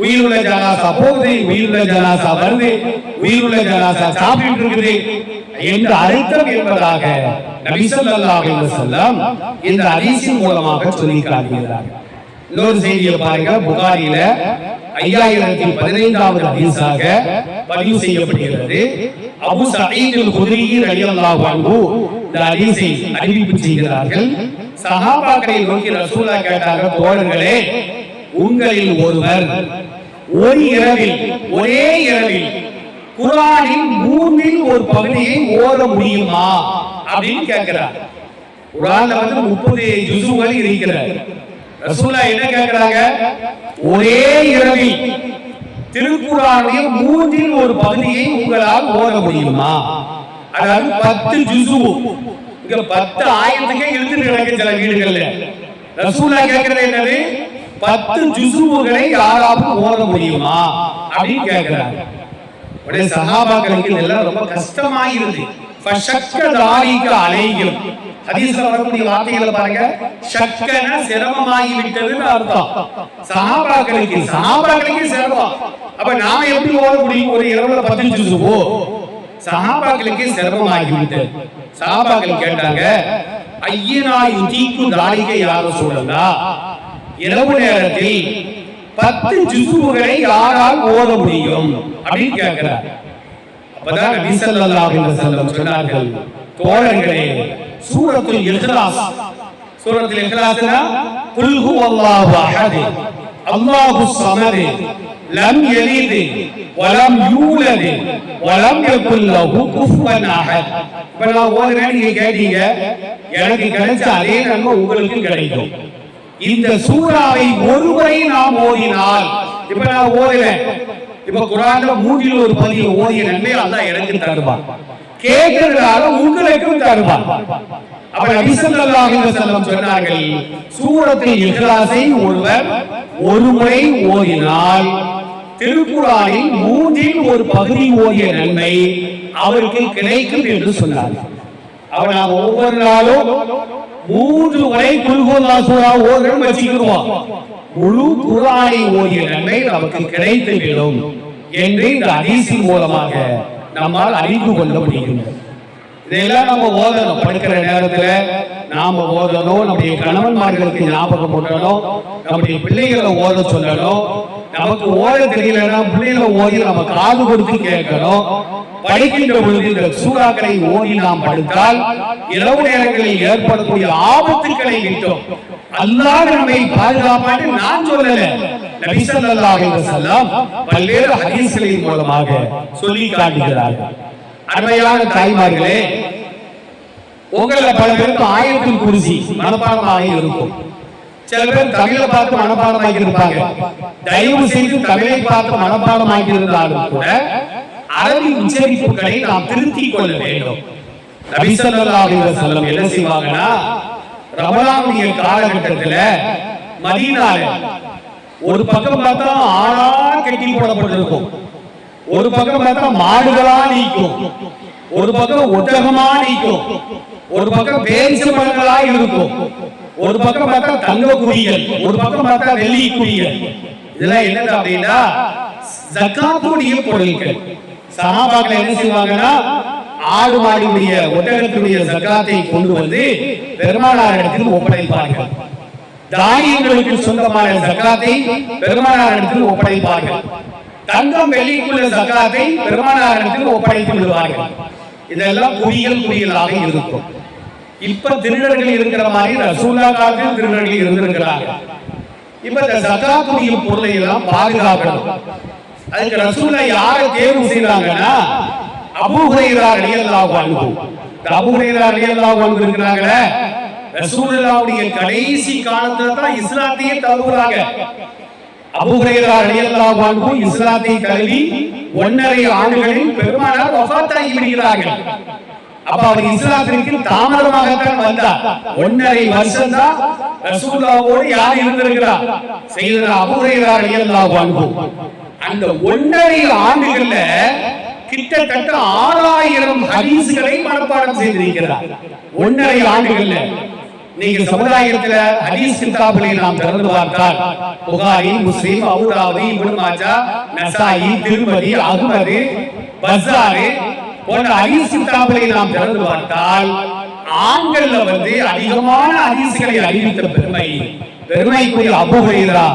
உயிருள்ள ஜனாசா போகுது, உயிருள்ள ஜனாசா வருது, உயிருள்ள ஜனாசா சாப்பிட்டு இருக்குது. என்ற அர்த்தம் என்பதாக நபி ஸல்லல்லாஹு அலைஹி வஸல்லம் இந்த ஹதீஸின் மூலமாக சொல்லி காட்டுகிறார். இன்னொரு செய்தியை பாருங்க, புகாரில 5015வது ஹதீஸாக பதிவு செய்யப்படுகிறது. அபூ சயீத் அல்-குத்ரி ரலியல்லாஹு அன்ஹு இந்த ஹதீஸை அறிவிப்பு செய்கிறார்கள். சஹாபாக்களை நோக்கி ரசூலுல்லாஹ் கேட்டாங்க, தோழர்களே, உங்களில் ஒருவர் ஒரு இரவில், ஒரே இரவில் குர்ஆனின் 3இல் ஒரு பகுதியை ஓத முடியுமா அப்படின்னு கேட்கிறார். குர்ஆன்ல 30 ஜுஸுகள் இருக்கிறது. ரசூலுல்லாஹ் என்ன கேட்கிறாங்க? ஒரே இரவில் திருக்குர்ஆனுடைய 3இல் ஒரு பகுதியை உங்களால் ஓத முடியுமா? அதாவது 10 ஜுஸு. இங்க 10 ஆயத்துக்கே எழுதி கிடக்கு சில வீடுகள்ல. ரசூலுல்லாஹ் கேட்கிறது என்னது? 10 ஜுஸுகளை யாராவது ஓத முடியுமா அப்படின்னு கேட்கிறாங்க. உடனே சஹாபாக்களுக்கு இதெல்லாம் ரொம்ப கஷ்டமாயிருது. ஃபஷக்க தாலிக அலைஹிம். ஹதீஸ்ல வரக்கூடிய வார்த்தைகளை பாருங்க, ஷக்கன சிரமமாகி விட்டதுன்னு அர்த்தம். சஹாபாக்களுக்கு சிரமம். அப்ப நாம எப்படி ஓத முடியும்? ஒரு இரவுல 10 ஜுஸு. சஹாபாக்களுக்கு சிரமமாகி விட்டது. சஹாபாக்கள் கேட்டாங்க, ஐயனா யுதீக்கு தாலிக யா ரசூலல்லாஹ், இரவு நேரத்தில் 10 ஜுஸுகளை யாரால் ஓத முடியும் அப்படின்னு கேட்கிறார். அப்பதான் நபி ஸல்லல்லாஹு அலைஹி வஸல்லம் சொன்னார்கள், தோழர்களே, சூரத்துல் இக்லாஸ். சூரத்துல் இக்லாஸ்னா குல் ஹுவல்லாஹு அஹத் அல்லாஹுஸ் ஸமத் லம் யலித் வலம் யூலத் வலம் யகுல் லஹு குஃபுவன் அஹத். இப்ப நான் ஓதுறேன், நீங்க கேட்டீங்க, எனக்கு கிடைச்ச அதே நன்மை உங்களுக்கு கிடைக்கும். இந்த சூராவை ஒருமுறை நாம் ஓதினால், இப்ப நான் ஓதுறேன், இப்ப குர்ஆன்ல 3இல் ஒரு பகுதியை ஓதிய நன்மை அல்லாஹ் எனக்கு தருவான். கேட்கிறதால உங்களுக்கும் தருவான். அப்ப நபி ஸல்லல்லாஹு அலைஹி வஸல்லம் சொன்னார்கள், சூரத்துல் இக்லாஸை ஒருவர் ஒரு முறை ஓதினால் திருக்குர்ஆனின் 3இல் ஒரு பகுதி ஓதிய நன்மை அவருக்கு கிடைக்கும் என்று சொன்னார்கள். அவன் நாம் ஒவ்வொரு நாளும் 3 முறை குல் ஹுவல்லாஹு சூரா ஓதுறோம் வச்சுக்கிறோம். முழு குர்ஆனை ஓதிய நன்மை நமக்கு கிடைத்துவிடும் என்று இந்த ஹதீஸின் மூலமாக நம்மால் அறிந்து கொள்ள முடிகிறது. இதெல்லாம் நம்ம ஓதணும். படிக்கிற நேரத்துல நாம ஓதணும், நம்முடைய கணவன்மார்களுக்கு ஞாபகம் ஊட்டணும், நம்முடைய பிள்ளைகளை ஓத சொல்லணும். நமக்கு ஓத தெரியலன்னா பிள்ளைகளை ஓதி நம்ம காது கொடுத்து கேட்கணும். படிக்கின்ற பொழுது இந்த சூறாக்களை ஓதி நாம் படித்தால் இரவு நேரங்களில் ஏற்படக்கூடிய ஆபத்துக்களை விட்டோம் அல்லாஹ் நம்மை பாதுகாப்பான்னு நான் சொல்லல, நபி ஸல்லல்லாஹு அலைஹி வஸல்லம் பல்வேறு ஹதீஸ்களின் மூலமாக சொல்லி காட்டுகிறார்கள். அருமையான தாய்மார்களே, உங்கள பல பேருக்கு ஆயத்துல் குர்சி மனப்பாடமாக இருக்கும். சில பேர் தமிழை பார்த்து மனப்பாடமாக்கி இருப்பாங்க. தயவு செய்து தமிழை பார்த்து மனப்பாடமாக்கி இருந்தாலும் கூட அரபி உச்சரிப்புகளை நாம் திருத்திக் கொள்ள வேண்டும். நபி ஸல்லல்லாஹு அலைஹி வஸல்லம் என்ன செய்வாங்கன்னா, ரமலானுடைய காலகட்டத்துல மதீனால ஒரு பக்கம் பார்த்தா ஆளா கட்டி போடப்பட்டிருக்கும், ஒரு பக்கம் பார்த்தா மாடுகளா நீக்கும், ஒரு பக்கம் ஒட்டகமா நீக்கும், ஒரு பக்கம் பேரிச்சம்பழங்களா இருக்கும், ஒரு பக்கம் பார்த்தா தங்க குடிகள், ஒரு பக்கம் பார்த்தா வெள்ளி குடிகள். இதெல்லாம் என்னது அப்படின்னா ஜகாத்துடைய பொருட்கள். சஹாபாக்கள் என்ன செய்வாங்கன்னா, ஆடு மாடுடைய ஒட்டகத்துடைய ஜகாத்தை கொண்டு வந்து பெருமானார் இடத்தில் ஒப்படைப்பார்கள். தானியங்களுக்கு சொந்தமான ஜகாத்தை பெருமானார் இடத்தில் ஒப்படைப்பார்கள். தங்கம் வெள்ளிக்குள்ள ஜகாத்தை பெருமானார் இடத்தில் ஒப்படைத்து விடுவார்கள். இதெல்லாம் குவியலாக இருக்கும். இப்ப திருடர்கள் இருக்கிற மாதிரி ரசூலுல்லாஹ் காலத்தில் திருடர்கள் இருந்திருக்கிறார்கள். இப்ப இந்த ஜகாத்துடைய பொருளை எல்லாம் பாதுகாக்கணும். அதுக்கு ரசூலுல்லாஹ் யாரை தேர்வு செய்றாங்கன்னா, அபூ ஹுரைரா ரலியல்லாஹு அன்ஹு. அபூ ஹுரைரா ரலியல்லாஹு அன்ஹு இருக்கிறாங்களே, ரசூலுல்லாஹ்வுடைய கடைசி காலத்துல தான் இஸ்லாத்தையே தழுவுறாங்க. அபூ ஹுரைரா ரலியல்லாஹு அன்ஹு இஸ்லாத்தை தழுவி 1.5 ஆண்டுகளில் பெருமானார் வஃபாத்தாகி விடுகிறார்கள். அப்ப அவர் இஸ்லாத்திற்கு தாமதமாகத்தான் வந்தார். 1.5 வருஷம் தான் ரசூலுல்லாஹ்வோடு யார் இருந்திருக்கிறார்? சையதுனா அபூ ஹுரைரா ரலியல்லாஹு அன்ஹு. அந்த 1.5 ஆண்டுகள்ல கிட்டத்தட்ட 6000 ஹதீஸ்களை மனப்பாடம் செய்திருக்கிறார். 1.5 ஆண்டுகள்ல. நீங்க சமுதாயத்துல ஹதீஸ் கிதாபுகளை நாம் திறந்து பார்த்தால் புகாரி, முஸ்லிம், அபூ தாவூத், இப்னு மாஜா, நசாயி, திர்மிதி, அஹ்மத், பஸார் போன்ற ஹதீஸ் கிதாபுகளை நாம் திறந்து பார்த்தால் ஆண்கள்ல அதிகமான ஹதீஸ்களை அறிவித்த பெருமைக்குரிய அபூ ஹுரைரா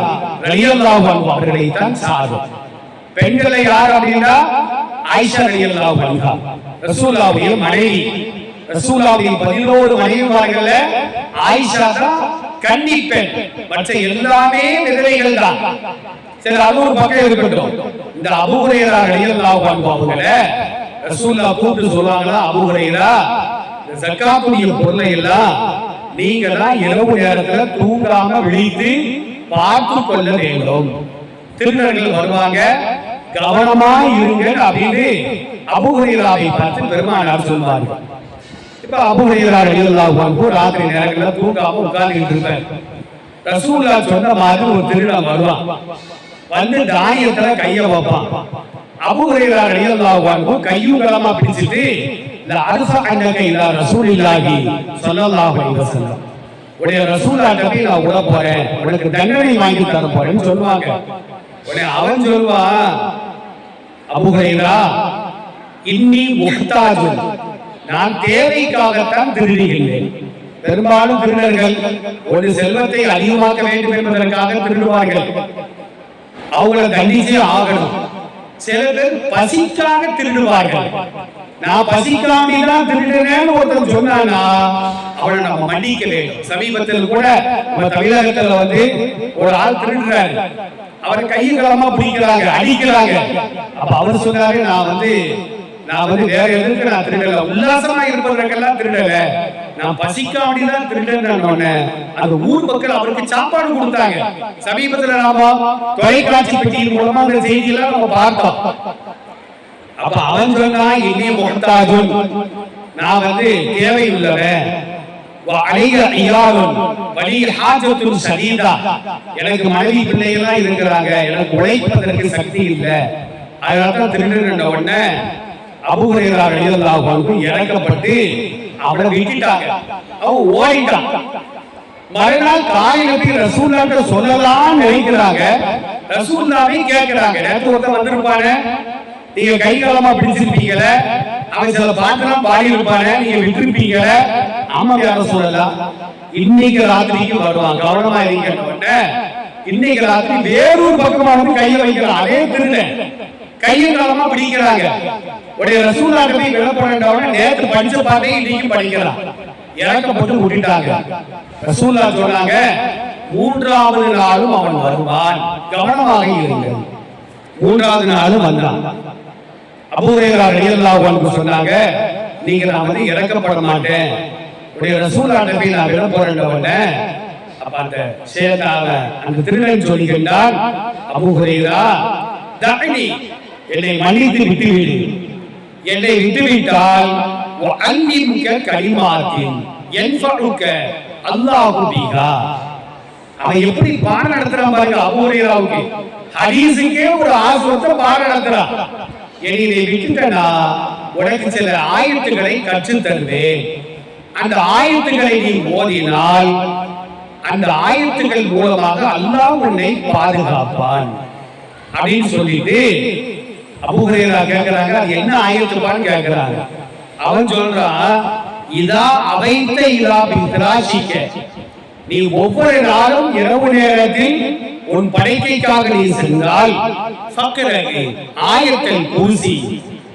ரலியல்லாஹு அன்ஹு அவர்களை தான் சாரும். பெண்களை யார் அப்படின்னா ஆயிஷா ரலியல்லாஹு அன்ஹா, ரசூலுல்லாஹ்வுடைய மனைவி. ரசூலுல்லாஹ்வுடைய 11 மனைவிமார்கள்ல ஆயிஷா தான் கன்னி பெண், மற்ற எல்லாமே விதவைகள் தான். சரி, அது ஒரு பக்கம் இருக்கட்டும். இந்த அபூ ஹுரைரா ரலியல்லாஹு அன்ஹு அவங்கள ரசூலுல்லாஹ் கூப்பிட்டு சொல்வாங்களா, அபூ ஹுரைரா இந்த ஜக்காத்துடைய பொருளை எல்லாம் நீங்க தான் இரவு நேரத்துல தூங்காம விழித்து பார்த்து கொள்ள வேண்டும். திருநர்கள் வருவாங்க, கவனமா இருங்க அப்படின்னு அபூ ஹுரைராவை பார்த்து பெருமானார் சொல்வார்கள். இப்ப அபூ ஹுரைரா ரலியல்லாஹு அன்ஹு ராத்திரி நேரங்கள்ல தூங்காம உட்கார்ந்துட்டு இருப்பார். ரசூலுல்லாஹ் சொன்ன மாதிரி ஒரு திருடன் வருவான், வந்து தானியத்துல கைய வைப்பான். அபூ ஹுரைரா ரலியல்லாஹு அன்ஹு கையும் களமா பிடிச்சிட்டு இந்த அர்ஃபா அன்னக இலா ரசூலில்லாஹி ஸல்லல்லாஹு அலைஹி வஸல்லம், உடைய ரசூலுல்லாஹ்ட்ட போய் நான் உள்ள போறேன், உனக்கு தண்டனை வாங்கி தர போறேன்னு சொல்லுவாங்க. உடனே அவன் சொல்வான், அபூ ஹுரைரா இன்னி முஹ்தாஜுன், நான் தேவைக்காகத்தான் திருடுகிறேன். பெரும்பாலும் திருடர்கள் ஒரு செல்வத்தை அதிகமாக்க வேண்டும் என்பதற்காக திருடுவார்கள், அவங்களை தண்டிச்சே ஆகணும். சில பேர் பசிக்காக திருடுவார்கள். நான் பசிக்காம தான் திருடுறேன்னு ஒருத்தர் சொன்னானா அவனை நம்ம மன்னிக்க வேண்டும். சமீபத்தில் கூட நம்ம தமிழகத்துல ஒரு ஆள் திருடுறாரு, அவரை கையங்களமா பிடிக்கிறாங்க, அடிக்கிறாங்க. அப்ப அவர் சொன்னாரு, நான் வேற எதுக்கு நான் திருடல, உல்லாசமா இருப்பதற்கெல்லாம் திருடல, நான் பசிக்காம தான் திருடுறேன்னு. அந்த ஊர் மக்கள் அவருக்கு சாப்பாடு கொடுத்தாங்க. சமீபத்துல நாம தொலைக்காட்சி பெட்டியின் மூலமா அந்த செய்தியெல்லாம் நம்ம பார்த்தோம். அப்ப அவன் சொன்னா, இன்னி முஹ்தாஜுன், நான் தேவையுள்ளவன், எனக்கு மனைவி பிள்ளைகள்லாம் இருக்கிறாங்க, எனக்கு உழைப்பதற்கு சக்தி இல்லை, அதனால திருடுற உடனே அபூ ஹுரைரா ரலியல்லாஹு அன்ஹு இறக்கப்பட்டு அவனை விட்டுட்டாங்க. அவன் ஓடிட்டான். மறுநாள் காலையில ரசூலுல்லாஹ்ட்ட சொல்லலாம் நினைக்கிறாங்க. ரசூலுல்லாஹ்வை கேட்கிறாங்க, நேத்து ஒருத்தன் வந்திருப்பானே, நீங்க கை காலமா பிடிச்சிருப்பீங்கல, அவன் சில பாட்டெல்லாம் பாடி இருப்பானே, நீங்க விட்டுருப்பீங்கல. ஆமா யார சொல்லலாம், இன்னைக்கு ராத்திரிக்கு வருவான், கவனமா இருக்க. இன்னைக்கு ராத்திரி வேறொரு பக்கமா கையை வைக்கிறான், அதே திருட கையை காலமா பிடிக்கிறாங்க. உடைய ரசூலுல்லாஹ்ட்ட போய் விளப்பறவன நேத்து படிச்ச பாட்டை இன்னைக்கு படிக்கிறான். இறக்கப்பட்டு விட்டுட்டாங்க. ரசூலுல்லாஹ் சொன்னாங்க, 3வது நாளும் அவன் வருவான், கவனமாக இருங்கள். 3வது நாளும் வந்தான். அபூ ஹுரைரா ரலியல்லாஹு அன்ஹு சொன்னாங்க, நீங்க நான் இறக்கப்பட மாட்டேன், உடைய ரசூலுல்லாஹ்ட்ட போய் நான் விளப்பறவன. அப்ப அந்த சேதாவ அந்த திருநன் சொல்லுகின்றான், அபூ ஹுரைரா தஅனி, என்னை மன்னித்து விட்டுவிடு, என்னை விட்டுவிட்டால் வஅல்லிமுக கலிமாத்தின் யன்ஃபஉக அல்லாஹு பிஹா. அவன் எப்படி பாடம் நடத்துறான் பாருங்க. அபூ ஹுரைராவுக்கு ஹதீஸுக்கே ஒரு ஆசுவத்தை பாடம் நடத்துறான். என்னை விட்டுட்டனா உனக்கு சில ஆயத்துக்களை கற்று தருவேன், அந்த ஆயத்துக்களை நீ ஓதினால் அந்த ஆயத்துக்கள் மூலமாக அல்லாஹ் உன்னை பாதுகாப்பான் அப்படின்னு சொல்லிட்டு அபூ ஹுரைரா கேக்குறாங்க, என்ன ஆயத்துப்பான்னு கேக்குறாங்க. அவன் சொல்றான், இதா அவைத்த இலா பித்ராஷிக, நீ ஒவ்வொரு நாளும் இரவு நேரத்தில் உன் படைக்கைக்காக நீ சென்றால் ஃபக்ரஹி ஆயத்துல் குர்சி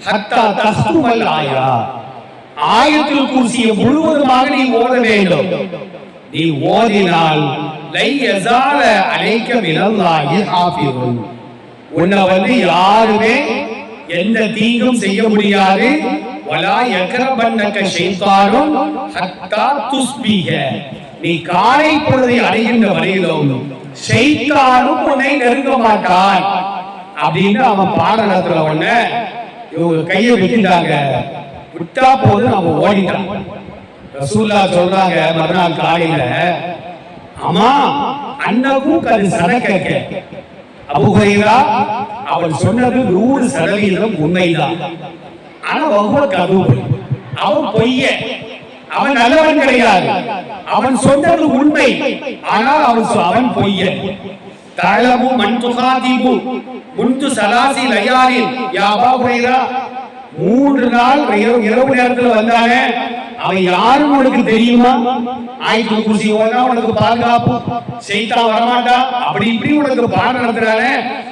ஹத்தா தஹ்துமல் ஆயா, ஆயத்துல் குர்சியை முழுவதுமாக நீ ஓத வேண்டும். நீ ஓதினால் லை யஸால அலைக மினல்லாஹி ஹாஃபிதுன், உன்னை யாருமே எந்த தீங்கும் செய்ய முடியாது. வலா யக்ரபன்னக ஷைத்தானுன் ஹத்தா துஸ்பிஹ, நீ காலை பொழுதை அடைகின்ற வரையிலும் ஷைத்தானும் உன்னை நெருங்க மாட்டான் அப்படின்னு அவன் பாடம் நடத்துற உடனே இவங்க கையை விட்டுட்டாங்க. விட்டா போது நம்ம ஓடிட்டான். ரசூலுல்லாஹ் சொல்றாங்க மறுநாள் காலையில, ஆமா அன்னகும் கது சதக்கக, அபூ ஹுரைரா அவன் சொன்னது 100% உண்மைதான். ஆனா அவன் பொய்ய, அவன் நல்லவன் கிடையாது. அவன் சொன்னது உண்மை, ஆனால் அவன் பொய்ய. தலமு மன் துகாதிபு முன்து சலாசி லயாலின் யா அபூ ஹுரைரா, 3 நாள் இரவு நேரத்துல வந்தானே அவன் யாரும் உனக்கு தெரியுமா? ஆயத்துல் குர்சி ஓதுனா உனக்கு பாதுகாப்பு, ஷைத்தான் வரமாட்டா, அப்படி இப்படி உனக்கு பாடம் நடத்துறானே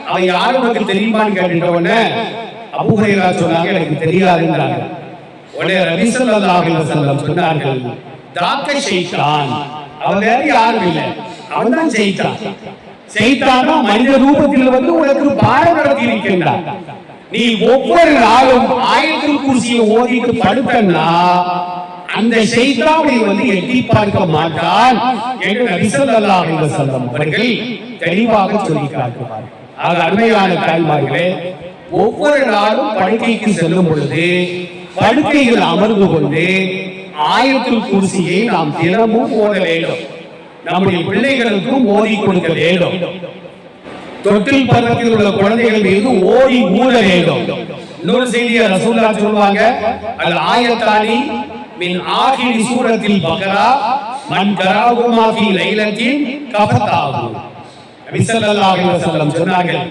அவன் யாரும் உனக்கு தெரியுமான்னு கேட்ட உடனே அபூ ஹுரைரா சொன்னாங்க, எனக்கு தெரியாதுன்றாங்க. உடனே நபி ஸல்லல்லாஹு அலைஹி வஸல்லம் சொன்னார்கள், தாக்க ஷைத்தான், அவன் வேற யாரும் இல்லை, அவன் தான் ஷைத்தான். ஷைத்தான் மனித ரூபத்தில் வந்து உனக்கு பாடம் நடத்தி இருக்கின்றான். நீ ஒவ்வொரு நாளும் ஆயத்துல் குர்சியை ஓதிட்டு படுத்தன்னா அந்த ஷைத்தானை வந்து எட்டி பார்க்க மாட்டான் என்று நபி ஸல்லல்லாஹு அலைஹி வஸல்லம் அவர்கள் தெளிவாக சொல்லி காட்டுவார்கள். ஆக அருமையான தாய்மார்களே, ஒவ்வொரு நாளும் படுக்கைக்கு செல்லும் பொழுது படுக்கையில் அமர்ந்து கொண்டு ஆயத்துல் குர்சியை நாம் தினமும் ஓத வேண்டும். நம்முடைய பிள்ளைகளுக்கும் ஓதி கொடுக்க வேண்டும். தொட்டில் பருவத்தில் உள்ள குழந்தைகள் மீது ஓதி ஊத வேண்டும். இன்னொரு செய்தியை ரசூலுல்லாஹ் சொல்வாங்க, அல் ஆயத்தானி மின் ஆகிரி சூரத்தில் பக்ரா மன் கராஹுமா ஃபீ லைலத்தின் கஃபதாஹு. நபி ஸல்லல்லாஹு அலைஹி வஸல்லம் சொன்னார்கள்,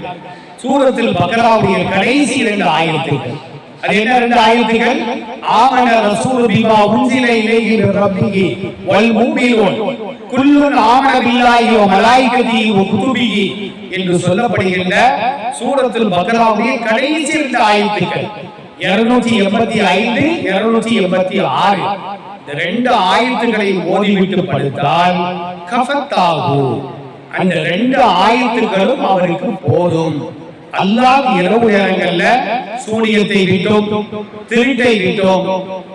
சூரத்தில் பக்ராவுடைய கடைசி 2 ஆயத்துகள். அது என்ன 2 ஆயத்துகள்? ஆமன ரசூலு பிமா உன்சில இலைஹி மிர் ரப்பிஹி வல் முஃமினூன் குல்லுன் ஆமன பில்லாஹி வ மலாயிகத்திஹி வ குதுபிஹி என்று சொல்லப்படுகின்ற சூரத்துல் பக்ராவுடைய கடைசி 2 ஆயத்துகள் 285 286. இந்த 2 ஆயத்துகளை ஓதிவிட்டு படுத்தால் கஃபத்தாஹு, அந்த 2 ஆயத்துகளும் அவருக்கு போதும். அல்லாஹ் இரவு நேரங்கள்ல சூனியத்தை விட்டோம், திருட்டை விட்டோம்,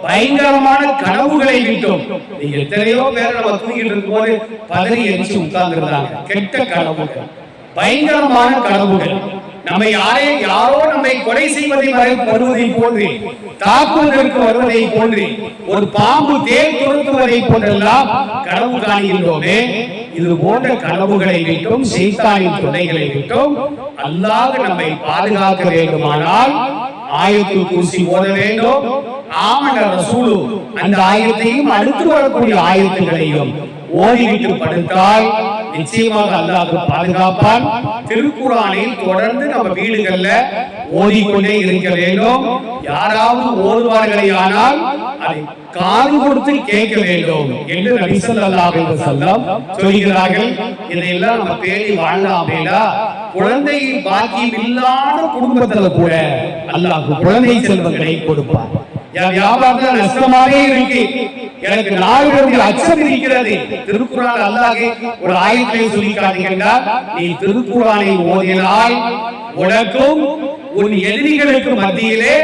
பயங்கரமான கனவுகளை விட்டோம். நீங்க எத்தனையோ பேர் நம்ம தூங்கிட்டு இருக்கும் போது பதறி எரிச்சு உட்கார்ந்துருந்தாங்க. கெட்ட கனவுகள், பயங்கரமான கனவுகள், நம்மை யாரோ நம்மை கொலை செய்வதை வருவதை போன்று, தாக்குவதற்கு வருவதை போன்று, ஒரு பாம்பு தேல் துரத்துவதை போன்றெல்லாம் கனவு காண்கின்றோமே. இது போன்ற கனவுகளை விட்டும் ஷைத்தானின் துணைகளை விட்டும் அல்லாஹ் நம்மை பாதுகாக்க வேண்டுமானால் ஆயத்துல் குர்சி ஓத வேண்டும். ஆமன ரசூலு அந்த ஆயத்தையும் அடுத்து வரக்கூடிய ஆயத்துகளையும் ஓதிவிட்டு படுத்தால் நிச்சயமாக அல்லாஹ் பாதுகாப்பான். திருக்குர்ஆனில் தொடர்ந்து நம்ம வீடுகள்ல ஓதிக்கொண்டே இருக்க வேண்டும். யாராவது ஓதுவார்களே ஆனால் அதை காது கொடுத்து கேட்க வேண்டும் என்று நபி ஸல்லல்லாஹு அலைஹி வஸல்லம் சொல்கிறார்கள். இதையெல்லாம் நம்ம பேணி வாழலாம் அப்படின்னா குழந்தை பாக்கியம் இல்லாத குடும்பத்துல கூட அல்லாஹ் குழந்தை செல்வங்களை கொடுப்பார். வியாபாரத்துல நஷ்டமாவே இருக்கு, எனக்கு 4 பேருடைய அச்சம் இருக்கிறது. திருக்குர்ஆன் அல்லாஹ் ஒரு ஆயத்தை சொல்லி காட்டுகின்றார், நீ திருக்குர்ஆனை ஓதினால் உனக்கும் உன் எதிரிகளுக்கு மத்தியிலே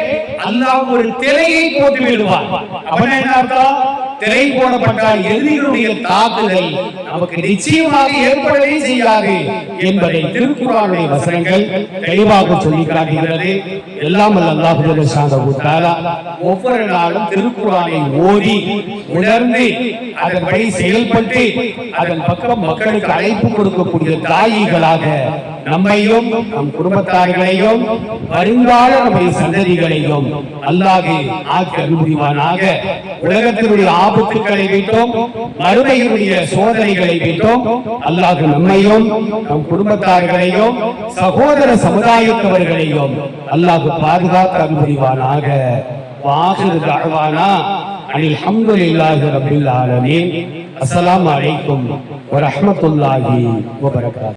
அல்லாஹ் ஒரு திரையை போட்டு விடுவார். அப்ப என்ன அர்த்தம்? திரை போடப்பட்டால் எதிரிகளுடைய தாக்குதல் நமக்கு நிச்சயமாக ஏற்படவே செய்யாது என்பதை திருக்குர்ஆனுடைய வசனங்கள் தெளிவாக சொல்லி காட்டுகிறது. எல்லாம் அல்லாஹ் சுப்ஹானஹு வ தஆலா ஒவ்வொரு நாளும் திருக்குர்ஆனை ஓதி உணர்ந்து அதன்படி செயல்பட்டு அதன் பக்கம் மக்களுக்கு அழைப்பு கொடுக்கக்கூடிய தாயிகளாக நம்மையும் நம் குடும்பத்தார்களையும் வருங்கால நம்முடைய சந்ததிகளையும் அல்லாஹ் ஆக்கி அருள் புரிவானாக. உலகத்தினுடைய ஆபத்துக்களை விட்டோம், மறுமையினுடைய சோதனைகளை விட்டோம் அல்லாஹ் நம்மையும் நம் குடும்பத்தார்களையும் சகோதர சமுதாயத்தவர்களையும் அல்லாஹ் பாதுகாத்து அருள் புரிவானாக. வாஹிரு தஅவானா அனில் ஹம்துலில்லாஹி ரப்பில் ஆலமீன். அஸ்ஸலாமு அலைக்கும் வ ரஹ்மத்துல்லாஹி வ பரகாத்துஹு.